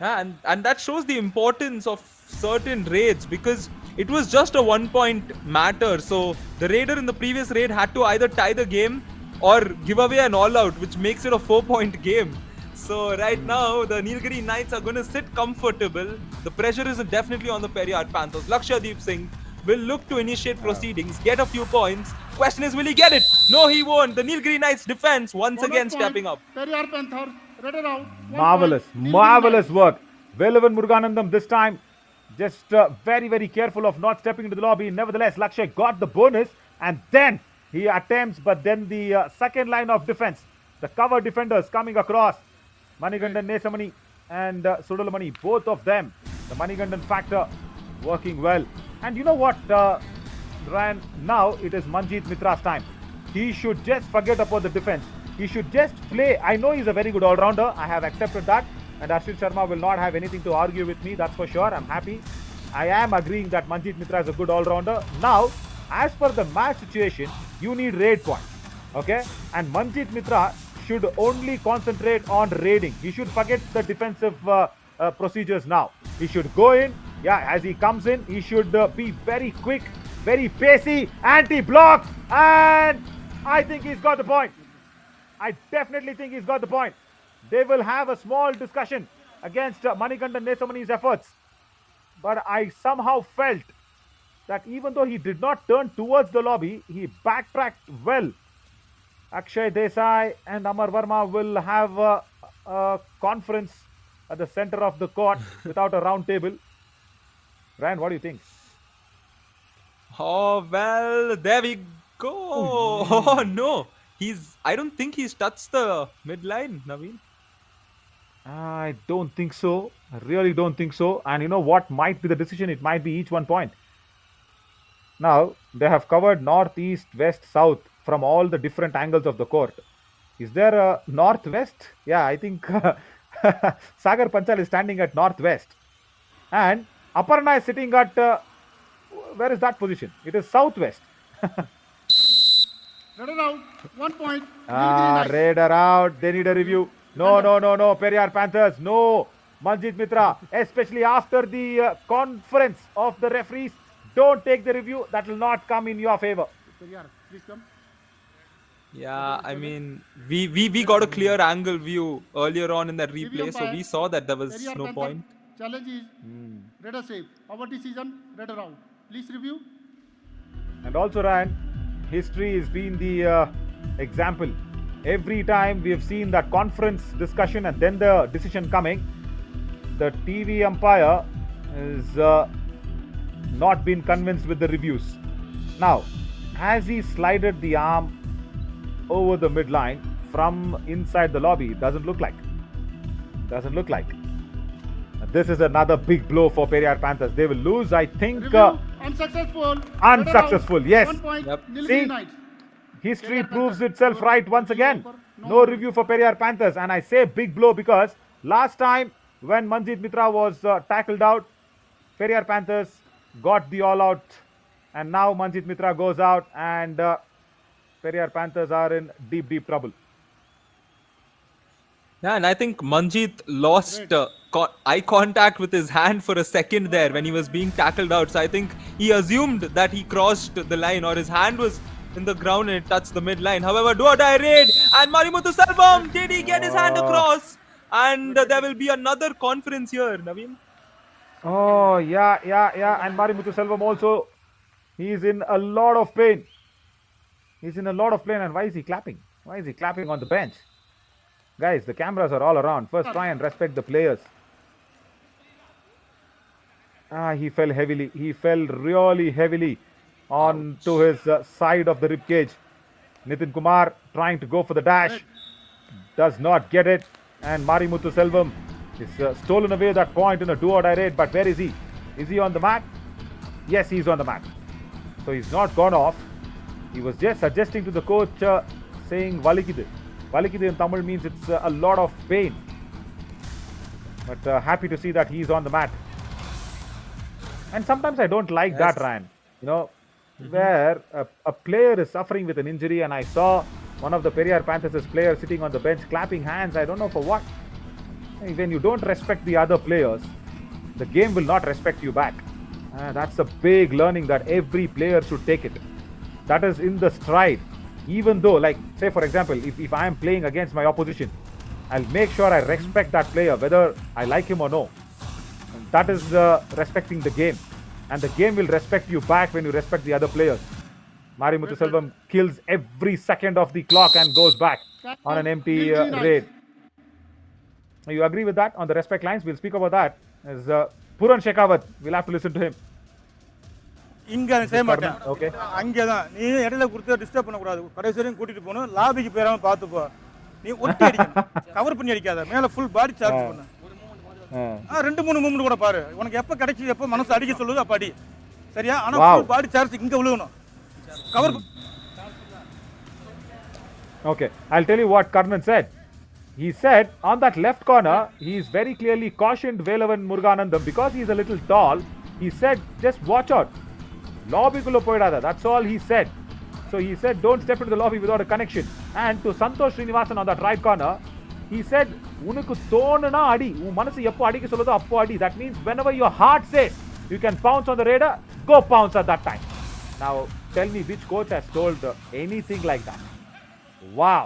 Yeah, and that shows the importance of certain raids, because it was just a 1-point matter. So the raider in the previous raid had to either tie the game or give away an all-out, which makes it a 4-point game. So right now, the Nilgiri Knights are going to sit comfortable. The pressure is definitely on the Periyar Panthers. Lakshyadeep Singh will look to initiate proceedings, get a few points. Question is, will he get it? No, he won't. The Nilgiri Knights defense once Bonus again point. stepping up. Periyar Panthers. Red around. 1 Marvelous, point. Nilgiri marvelous Knights. work. Velavan Muruganandam this time just very, very careful of not stepping into the lobby. Nevertheless, Lakshay got the bonus, and then he attempts, but then the second line of defense, the cover defenders coming across, Manigandan Nesamani and Sudalamani, both of them, the Manigandan factor working well. And you know what, Ryan, now it is Manjeet Mitra's time. He should just forget about the defense. He should just play. I know he's a very good all-rounder. I have accepted that. And Ashwin Sharma will not have anything to argue with me, that's for sure. I'm happy. I am agreeing that Manjeet Mitra is a good all-rounder. Now, as per the match situation, you need raid points. Okay? And Manjeet Mitra should only concentrate on raiding. He should forget the defensive procedures now. He should go in. Yeah, as he comes in, he should be very quick, very pacey, anti-block. And I think he's got the point. I definitely think he's got the point. They will have a small discussion against Manikandan Nesamani's efforts. But I somehow felt that even though he did not turn towards the lobby, he backtracked well. Akshay Desai and Amar Verma will have a conference at the center of the court without a round table. Ryan, what do you think? Oh, well, there we go. Oh, no. I don't think he's touched the midline, Naveen. I don't think so. I really don't think so. And you know what might be the decision? It might be each 1 point. Now, they have covered north, east, west, south from all the different angles of the court. Is there a northwest? Yeah, I think Sagar Panchal is standing at northwest. And Aparna is sitting at, where is that position? It is southwest. Raider out. 1 point. Ah, Nilgiri Knights. Raider out. They need a review. No, no, no, no. Periyar Panthers. No. Manjit Mitra, especially after the conference of the referees, don't take the review. That will not come in your favor. Periyar, please come. Yeah, I mean, we got a clear angle view earlier on in the replay, so we saw that there was Periyar no Panther, point. challenge is Raider safe. Our decision, Raider out. Please review. And also, Ryan, history has been the example. Every time we have seen that conference discussion and then the decision coming, the TV umpire is not been convinced with the reviews. Now, has he slided the arm over the midline from inside the lobby? It doesn't look like. Doesn't look like. This is another big blow for Periyar Panthers. They will lose, I think. Review. Unsuccessful. Unsuccessful, Raider out. yes. 1 point. Yep. Nilgiri See? Knights. History Periyar proves Panthers. itself right once again. No review for Periyar Panthers. And I say big blow because last time when Manjit Mitra was tackled out, Periyar Panthers got the all out. And now Manjit Mitra goes out and Periyar Panthers are in deep, deep trouble. Yeah, and I think Manjit lost eye contact with his hand for a second there when he was being tackled out. So I think he assumed that he crossed the line or his hand was in the ground and it touched the midline. However, do or die raid and Marimuthu Selvam, did he get his hand across? And there will be another conference here, Naveen. Oh, yeah. And Marimuthu Selvam also, he is in a lot of pain. He's in a lot of pain. And why is he clapping? Why is he clapping on the bench? Guys, the cameras are all around. First, try and respect the players. He fell heavily. He fell really heavily onto his side of the rib cage. Nitin Kumar trying to go for the dash. Does not get it. And Marimuthu Selvam is stolen away that point in a do-or-die raid. But where is he? Is he on the mat? Yes, he's on the mat. So he's not gone off. He was just suggesting to the coach saying Valikide. Valikide in Tamil means it's a lot of pain. But happy to see that he's on the mat. And sometimes I don't like that, Ryan. You know, where a player is suffering with an injury and I saw one of the Periyar Panthers' players sitting on the bench clapping hands. I don't know for what. When you don't respect the other players, the game will not respect you back. That's a big learning that every player should take it. That is in the stride. Even though, like, say for example, if I am playing against my opposition, I'll make sure I respect that player, whether I like him or no. That is respecting the game. And the game will respect you back when you respect the other players. Marimuthu Selvam kills every second of the clock and goes back on an empty raid. You agree with that on the respect lines? We'll speak about that. As Puran Shekhawat, we'll have to listen to him. இங்கே செய்ய மாட்டேன். Okay. அங்கே தான் நீ இடையில கொடுத்து disturb பண்ணக்கூடாது. கடைசி வரையும் கூட்டிட்டு போகணும். லாபிக்கு போயிடாம பார்த்துப்போ. நீ ஒட்டி அடிக்கணும். கவர் பண்ணி அடிக்காத. மேலே ஃபுல் பாடி சார்ஜ் பண்ணு. 2-3 மூவ்மெண்ட் கூட பாரு. உனக்கு எப்போ கிடைச்சி எப்போ மனசு அடிக்க சொல்லுது அப்போ அடி. சரியா? ஆனால் ஃபுல் பாடி சார்ஜ் இங்கே விழுகணும். Cover. Okay, I'll tell you what Karnan said. He said on that left corner, he is very clearly cautioned Velavan Muruganandam because he is a little tall. He said, just watch out. Lobby kulla poidada. That's all he said. So he said, don't step into the lobby without a connection. And to Santosh Srinivasan on that right corner, he said, unukku thonuna adi. U manasu eppo adikka solludho appo adi. That means whenever your heart says you can pounce on the raider, go pounce at that time. Now, tell me which coach has told anything like that. Wow.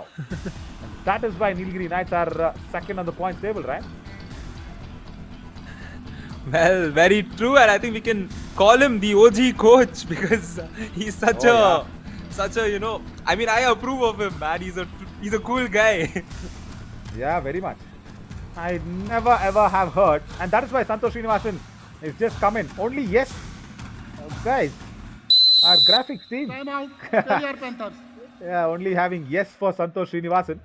That is why Nilgiri Knights are second on the points table, right? Well, very true, and I think we can call him the OG coach because he's such a you know. I mean, I approve of him, man. He's a cool guy. Yeah, very much. I never ever have heard, and that is why Santosh Srinivasan is just come in. Only yes, guys. Our graphics team. Time out. Periyar Panthers. Yeah, only having yes for Santosh Srinivasan.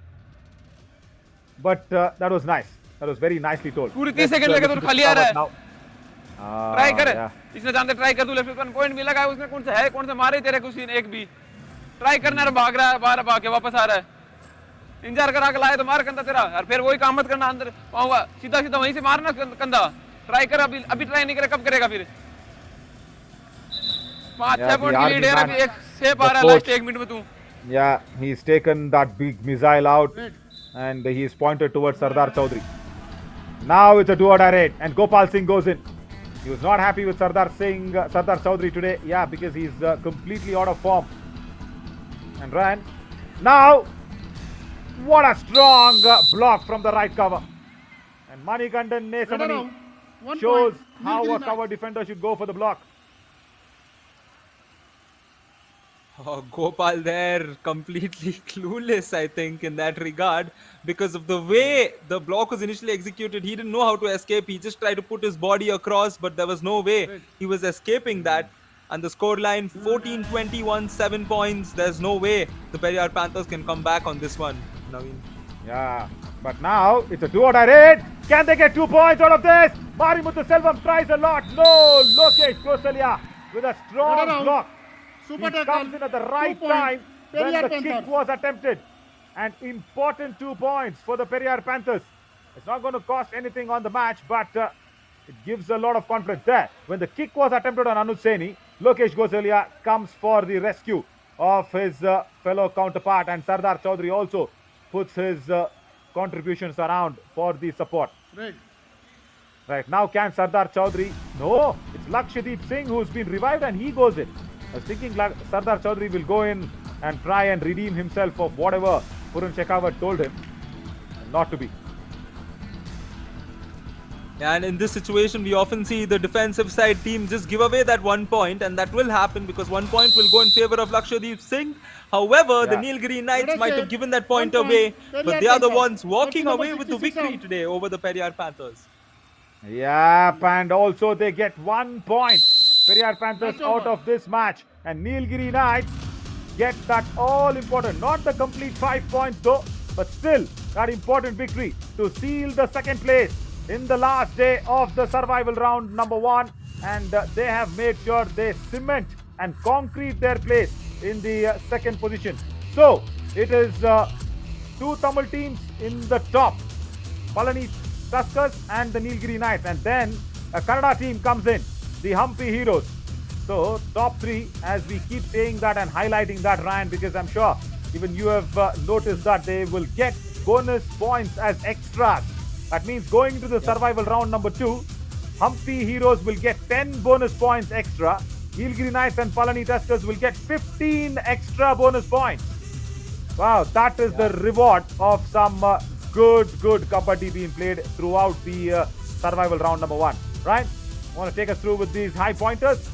But that was nice. That was very nicely told. पूरी 30 second लगे तो listen to खाली आ रहा है। now. Try कर, Yeah. इसने जानते try कर, तू लेफ्ट फुट पॉइंट भी लगा है उसने, कौन सा है, कौन सा मारे तेरे कुछ एक भी ट्राई करना है, भाग रहा है बाहर, भाग के वापस आ रहा है, इंतजार करा के लाए तो मार कंधा तेरा यार, फिर वही काम मत करना, अंदर पाऊंगा सीधा सीधा वहीं से मारना कंधा, ट्राई कर, अभी अभी ट्राई नहीं करे कब करेगा फिर। 5-6 पॉइंट की लीड है, अभी एक सेफ आ रहा है लास्ट 1 मिनट में तू। Yeah, he's taken that big missile out and he's pointed towards Sardar Chaudhary. Now it's a do-or-die raid and Gopal Singh goes in. He was not happy with Sardar Chaudhary today. Yeah, because he's completely out of form. And ran. Now, what a strong block from the right cover. And Manikandan Nesamani shows how a cover defender should go for the block. Oh, Gopal there completely clueless, I think, in that regard, because of the way the block was initially executed. He didn't know how to escape. He just tried to put his body across, but there was no way he was escaping that. And the scoreline 14-21, 7 points. There's no way the Periyar Panthers can come back on this one, Naveen. Yeah, but now it's a do-or-die raid. Can they get 2 points out of this? Marimuthu Selvam tries a lot. No, Lokesh Kosalia with a strong block. Super He comes in at the right time when the kick was attempted. And important 2 points for the Periyar Panthers. It's not going to cost anything on the match, but it gives a lot of confidence there. When the kick was attempted on Anuj Saini, Lokesh Gosalia comes for the rescue of his fellow counterpart, and Sardar Chaudhary also puts his contributions around for the support. Right, now can Sardar Chaudhary? No, it's Lakshadweep Singh who's been revived and he goes in. I was thinking Sardar Chaudhary will go in and try and redeem himself of whatever Purun Shekhawat told him not to be. And in this situation, we often see the defensive side team just give away that 1 point, and that will happen because 1 point will go in favor of Lakshadweep Singh. However, the Nilgiri Knights might have given that point away, but they are the ones walking away with the victory today over the Periyar Panthers. Yep, and also they get 1 point. Periyar Panthers out of this match, and Nilgiri Knights get that all important, not the complete 5 points though, but still that important victory to seal the second place in the last day of the survival round number 1, and they have made sure they cement and concrete their place in the second position. So it is 2 Tamil teams in the top, Palani Tuskers and the Nilgiri Knights, and then a Kannada team comes in, the Hampi Heroes. So top 3, as we keep saying that and highlighting that, Ryan, because I'm sure even you have noticed that they will get bonus points as extras. That means going into the survival round number 2, Hampi Heroes will get 10 bonus points extra. Nilgiri Knights and Palani Tuskers will get 15 extra bonus points. Wow, that is the reward of some good Kabaddi being played throughout the survival round number 1. Right? Want to take us through with these high pointers?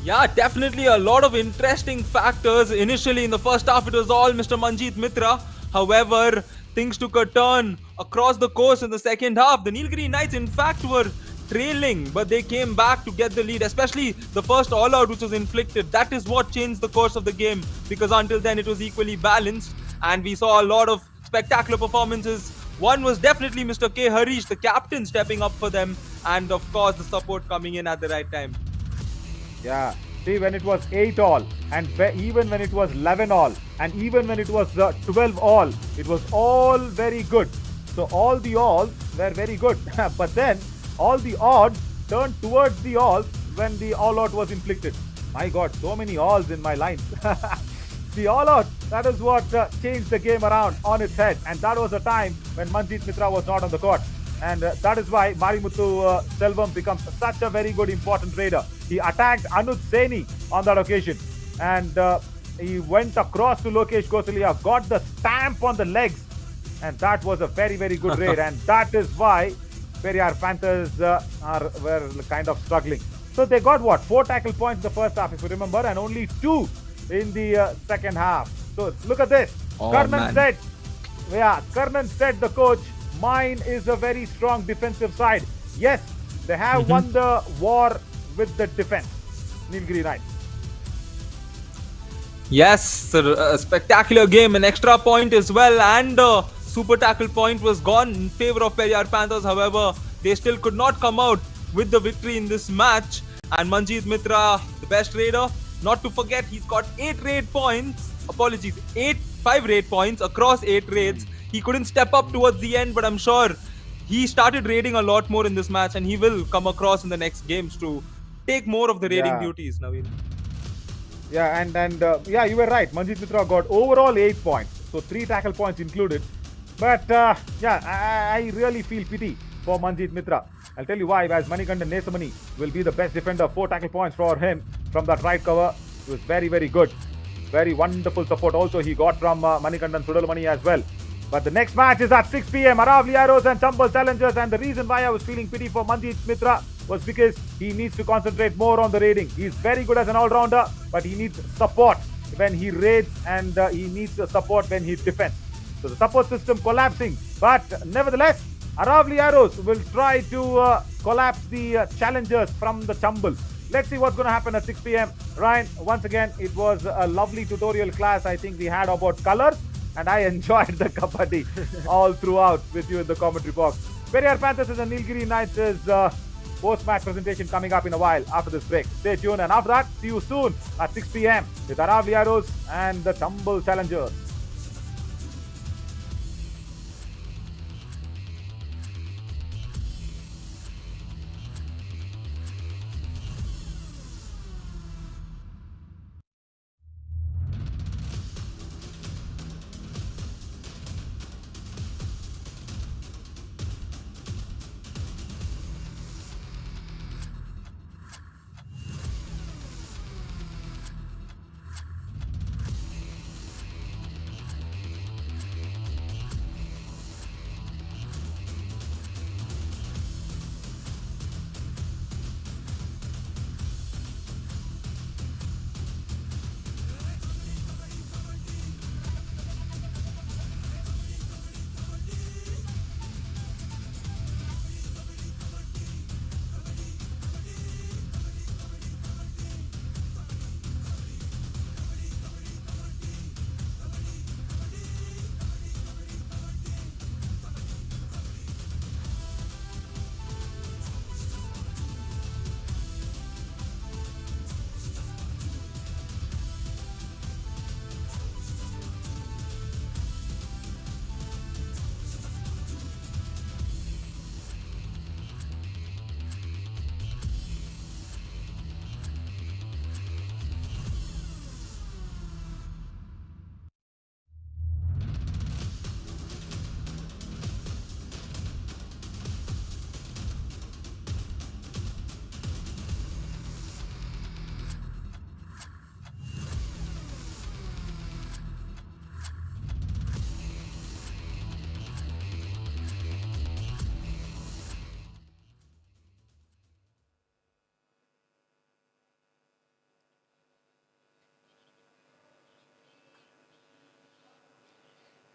Yeah, definitely a lot of interesting factors. Initially in the first half, it was all Mr. Manjeet Mitra. However, things took a turn across the course in the second half. The Nilgiri Knights, in fact, were trailing, but they came back to get the lead, especially the first all-out which was inflicted. That is what changed the course of the game, because until then it was equally balanced, and we saw a lot of spectacular performances. One was definitely Mr. K. Harish, the captain, stepping up for them, and of course the support coming in at the right time. Yeah. See, when it was 8 all, and even when it was 11 all, and even when it was 12 all, it was all very good. So all the alls were very good. But then all the odds turned towards the alls when the all out was inflicted. My God, so many alls in my lines. The all out, that is what changed the game around on its head. And that was a time when Manjeet Mitra was not on the court. And that is why Marimuthu Selvam becomes such a very good important raider. He attacked Anuj Saini on that occasion. And he went across to Lokesh Gosalia, got the stamp on the legs. And that was a very good raid. And that is why Periyar Panthers were kind of struggling. So they got what? 4 tackle points in the first half, if you remember, and only 2 in the second half. So look at this. Karnan said, the coach, mine is a very strong defensive side. Yes, they have won the war with the defense. Nilgiri Knights. Yes, a spectacular game, an extra point as well, and super tackle point was gone in favor of Periyar Panthers. However, they still could not come out with the victory in this match. And Manjeet Mitra, the best raider, not to forget, he's got 8 raid points. Apologies, 5 raid points across 8 raids. He couldn't step up towards the end, but I'm sure he started raiding a lot more in this match, and he will come across in the next games to take more of the raiding duties, Naveen. Yeah, and yeah, you were right. Manjeet Mitra got overall 8 points, so 3 tackle points included. But yeah, I really feel pity for Manjeet Mitra. I'll tell you why. As Manikandan Nesamani will be the best defender, 4 tackle points for him from that right cover. It was very, very good. Very wonderful support also he got from Manikandan Sudalamani as well. But the next match is at 6 p.m. Aravali Arrows and Chambal Challengers. And the reason why I was feeling pity for Manjeet Mitra was because he needs to concentrate more on the raiding. He's very good as an all-rounder, but he needs support when he raids, and he needs support when he defends. So the support system collapsing. But nevertheless, Aravali Arrows will try to collapse the challengers from the Chambal. Let's see what's going to happen at 6 p.m. Ryan, once again, it was a lovely tutorial class I think we had about colors, and I enjoyed the Kabaddi all throughout with you in the commentary box. Periyar Panthers and Nilgiri Knights is post-match presentation coming up in a while after this break. Stay tuned, and after that, see you soon at 6 p.m. with Aravali Arrows and the Chambal Challengers.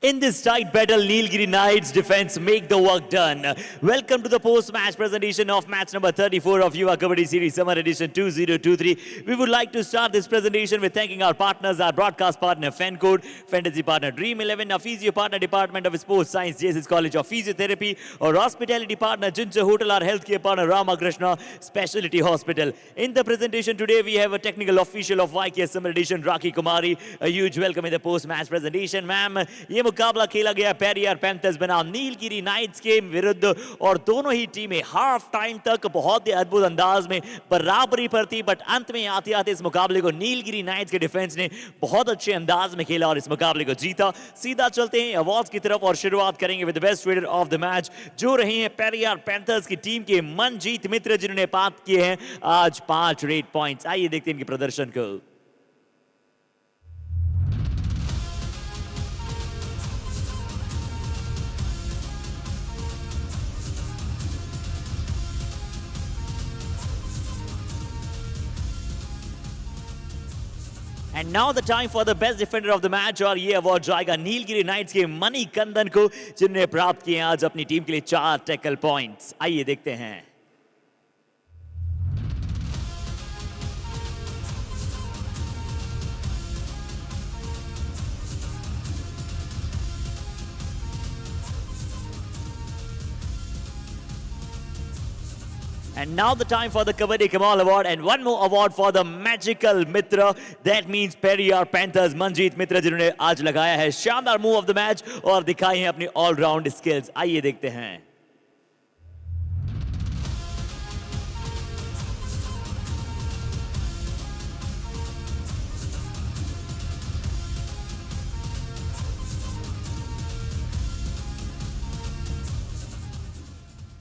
In this tight battle, Nilgiri Knights defense make the work done. Welcome to the post-match presentation of match number 34 of Yuva Kabaddi Series Summer Edition 2023. We would like to start this presentation with thanking our partners, our broadcast partner FenCode, Fantasy partner Dream 11, our physio partner Department of Sports Science, JSS College of Physiotherapy, our hospitality partner Jinja Hotel, our healthcare partner Ramakrishna Specialty Hospital. In the presentation today, we have a technical official of YKS Summer Edition, Rakhi Kumari. A huge welcome in the post-match presentation, ma'am. ये मुकाबला खेला गया Periyar panthers बनाम Nilgiri nights के विरुद्ध और दोनों ही टीमें हाफ टाइम तक बहुत ही अद्भुत अंदाज में बराबरी पर थी, बट अंत में आते आते इस मुकाबले को नीलगिरी नाइट्स के डिफेंस ने बहुत अच्छे अंदाज में खेला और इस मुकाबले को जीता। सीधा चलते हैं अवार्ड्स की तरफ और शुरुआत करेंगे with the best raider of the match, जो रहे हैं पेरियार पैंथर्स की टीम के मनजीत मित्र, जिन्होंने प्राप्त किए हैं आज 5 रेड पॉइंट्स। आइए देखते हैं इनके प्रदर्शन को। And now the time for the best defender of the match, और ये अवार्ड जाएगा नीलगिरी नाइट्स के मनी कंदन को, जिन्होंने प्राप्त किए आज अपनी टीम के लिए 4 टैकल पॉइंट्स। आइए देखते हैं। And now the time for the Kabaddi Kamal Award and one more award for the magical Mitra. That means Periyar Panthers Manjeet Mitra जिन्होंने आज लगाया है शानदार मूव ऑफ द मैच और दिखाई है अपनी ऑलराउंड स्किल्स. आइए देखते हैं.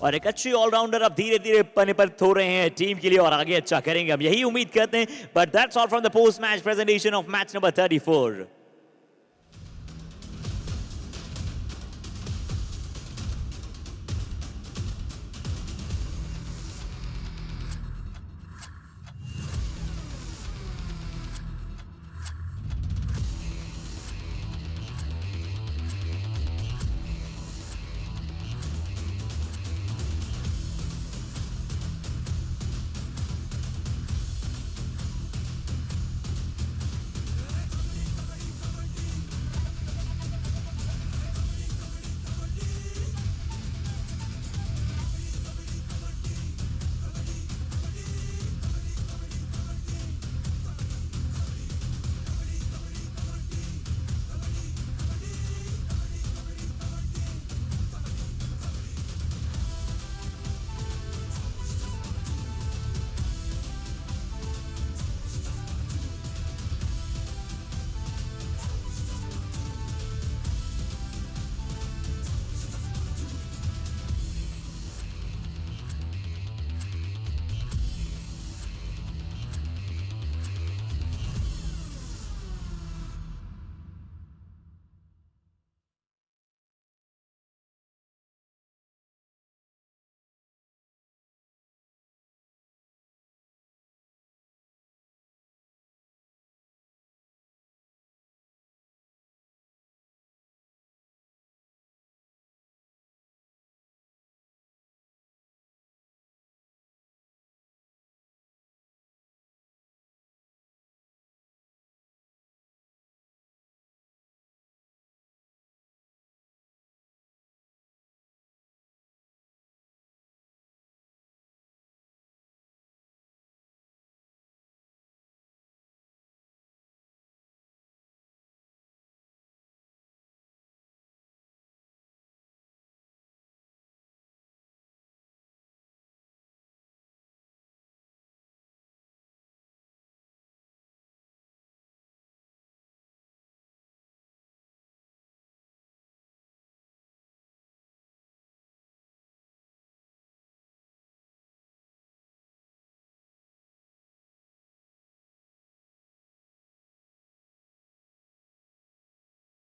और एक अच्छी ऑलराउंडर अब धीरे धीरे पने पर थो रहे हैं टीम के लिए और आगे अच्छा करेंगे, हम यही उम्मीद करते हैं. But that's all from the post match presentation of match number 34.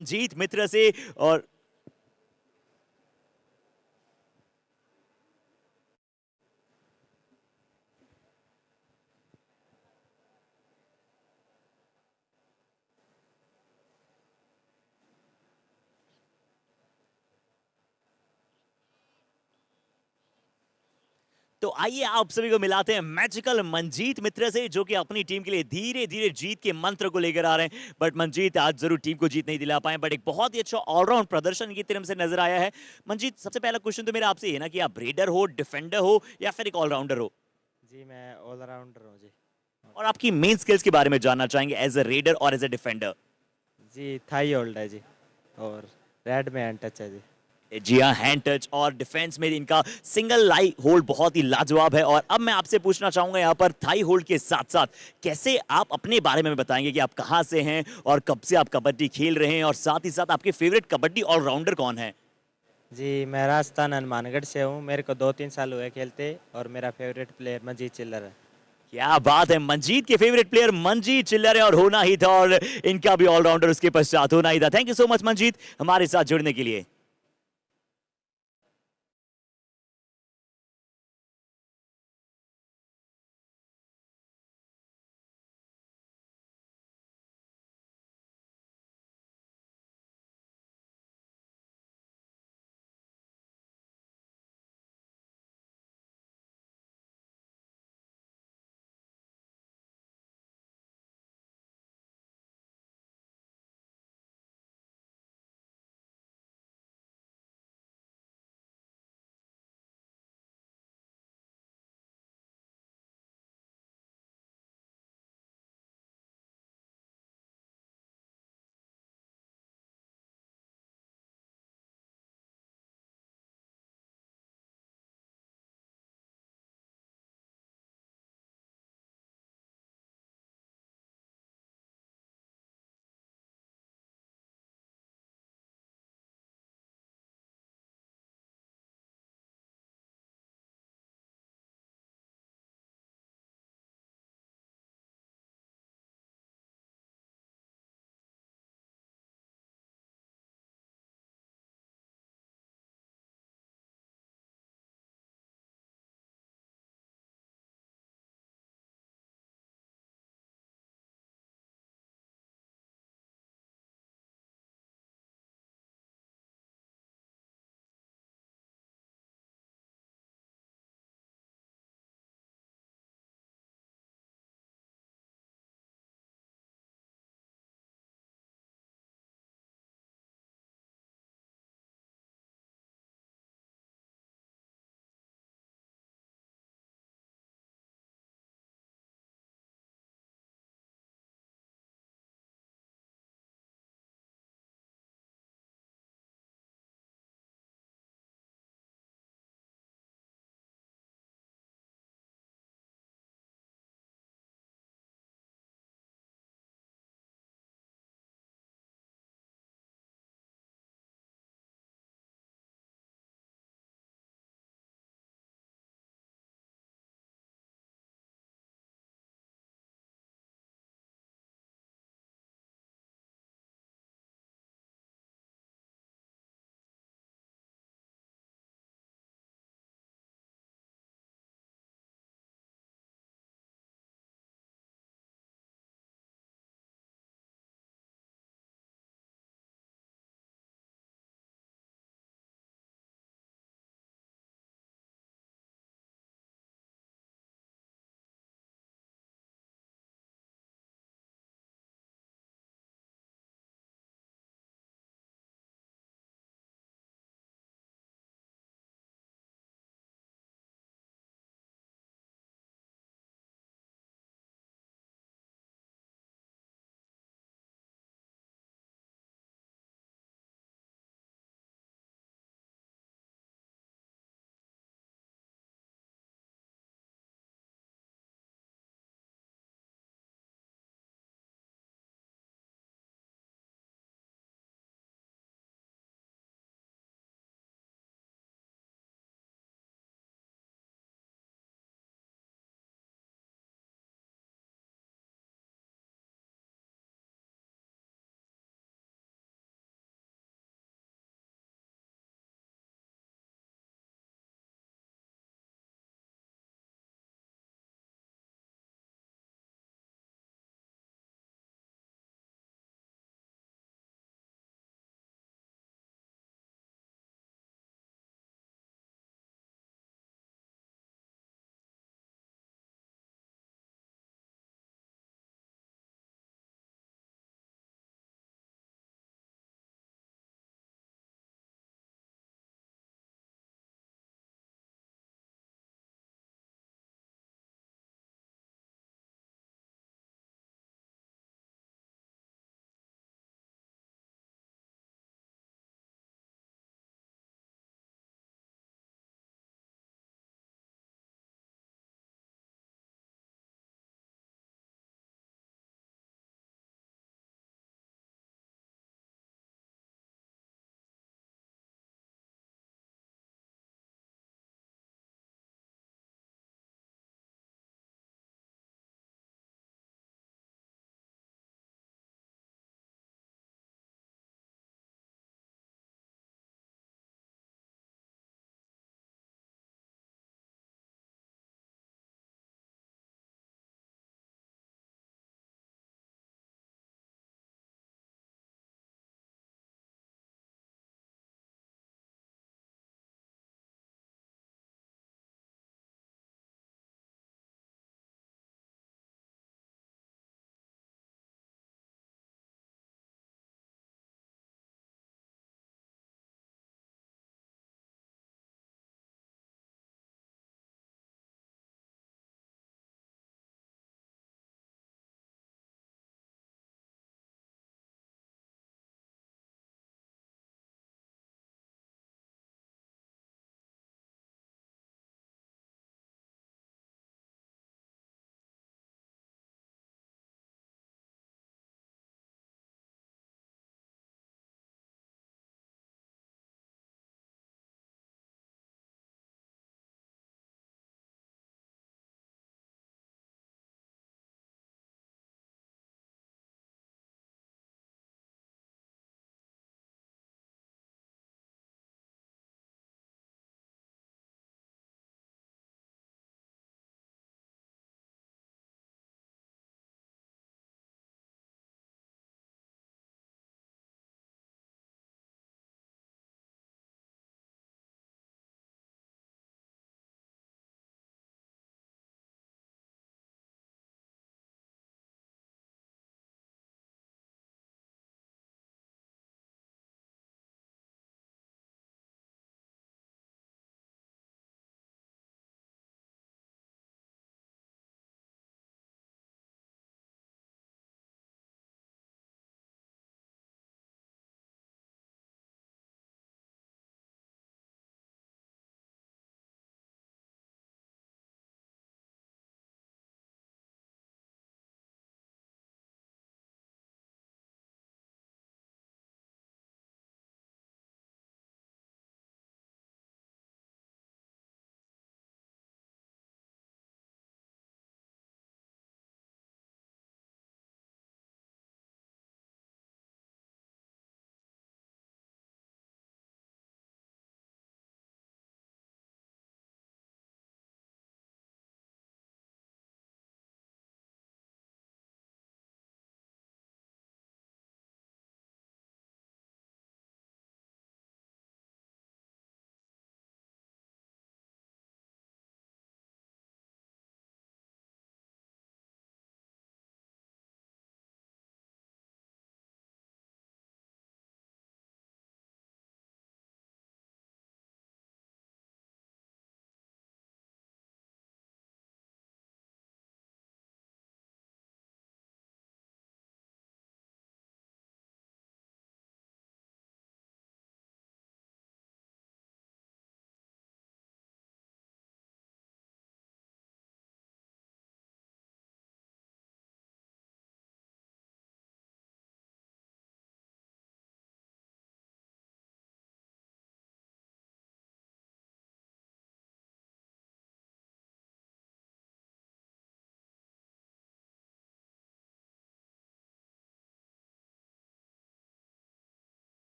जीत मित्र से और तो आइए आप सभी को मिलाते हैं मैजिकल मंजीत मित्र से जो कि अपनी टीम के लिए धीरे धीरे जीत के मंत्र को लेकर आ रहे हैं. बट मंजीत आज जरूर टीम को जीत नहीं दिला पाए बट एक बहुत ही अच्छा ऑलराउंड प्रदर्शन की तरफ से नजर आया है. मंजीत सबसे पहला क्वेश्चन तो मेरा आपसे ये ना कि आप रेडर हो, डिफेंडर हो या फिर एक ऑलराउंडर हो? जी मैं ऑलराउंडर हूँ जी. और आपकी मेन स्किल्स के बारे में जानना चाहेंगे एज ए रेडर और एज ए डिफेंडर. जी थाई होल्ड है जी और रेड में हैंड टच है जी. जी हाँ, हैंड टच और डिफेंस में इनका सिंगल लाई होल्ड बहुत ही लाजवाब है. और अब मैं आपसे पूछना चाहूंगा यहाँ पर थाई होल्ड के साथ साथ कैसे आप अपने बारे में बताएंगे कि आप कहाँ से हैं और कब से आप कबड्डी खेल रहे हैं और साथ ही साथ आपके फेवरेट कबड्डी ऑलराउंडर कौन है? जी मैं राजस्थान हनुमानगढ़ से हूँ. मेरे को 2-3 साल हुए खेलते और मेरा फेवरेट प्लेयर मंजीत चिल्लर है. क्या बात है, मंजीत के फेवरेट प्लेयर मंजीत चिल्लर है और होना ही था और इनका भी ऑलराउंडर उसके पश्चात होना ही था. Thank you so much Manjeet हमारे साथ जुड़ने के लिए.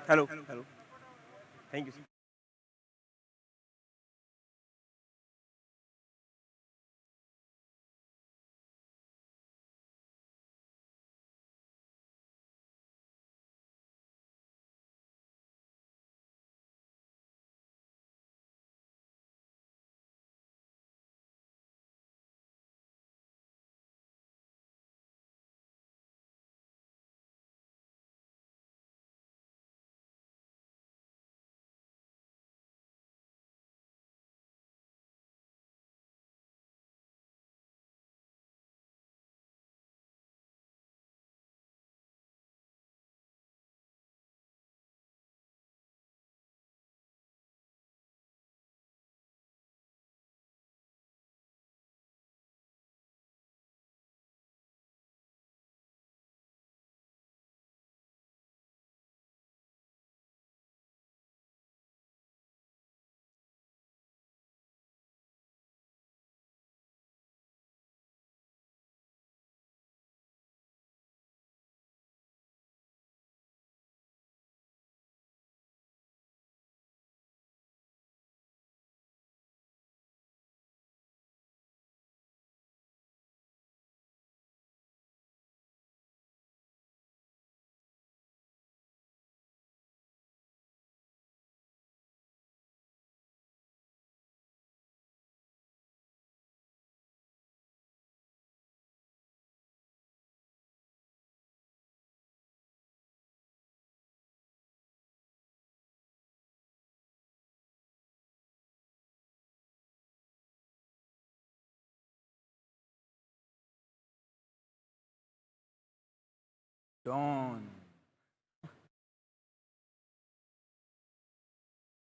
Hello. Hello. Thank you. Dawn.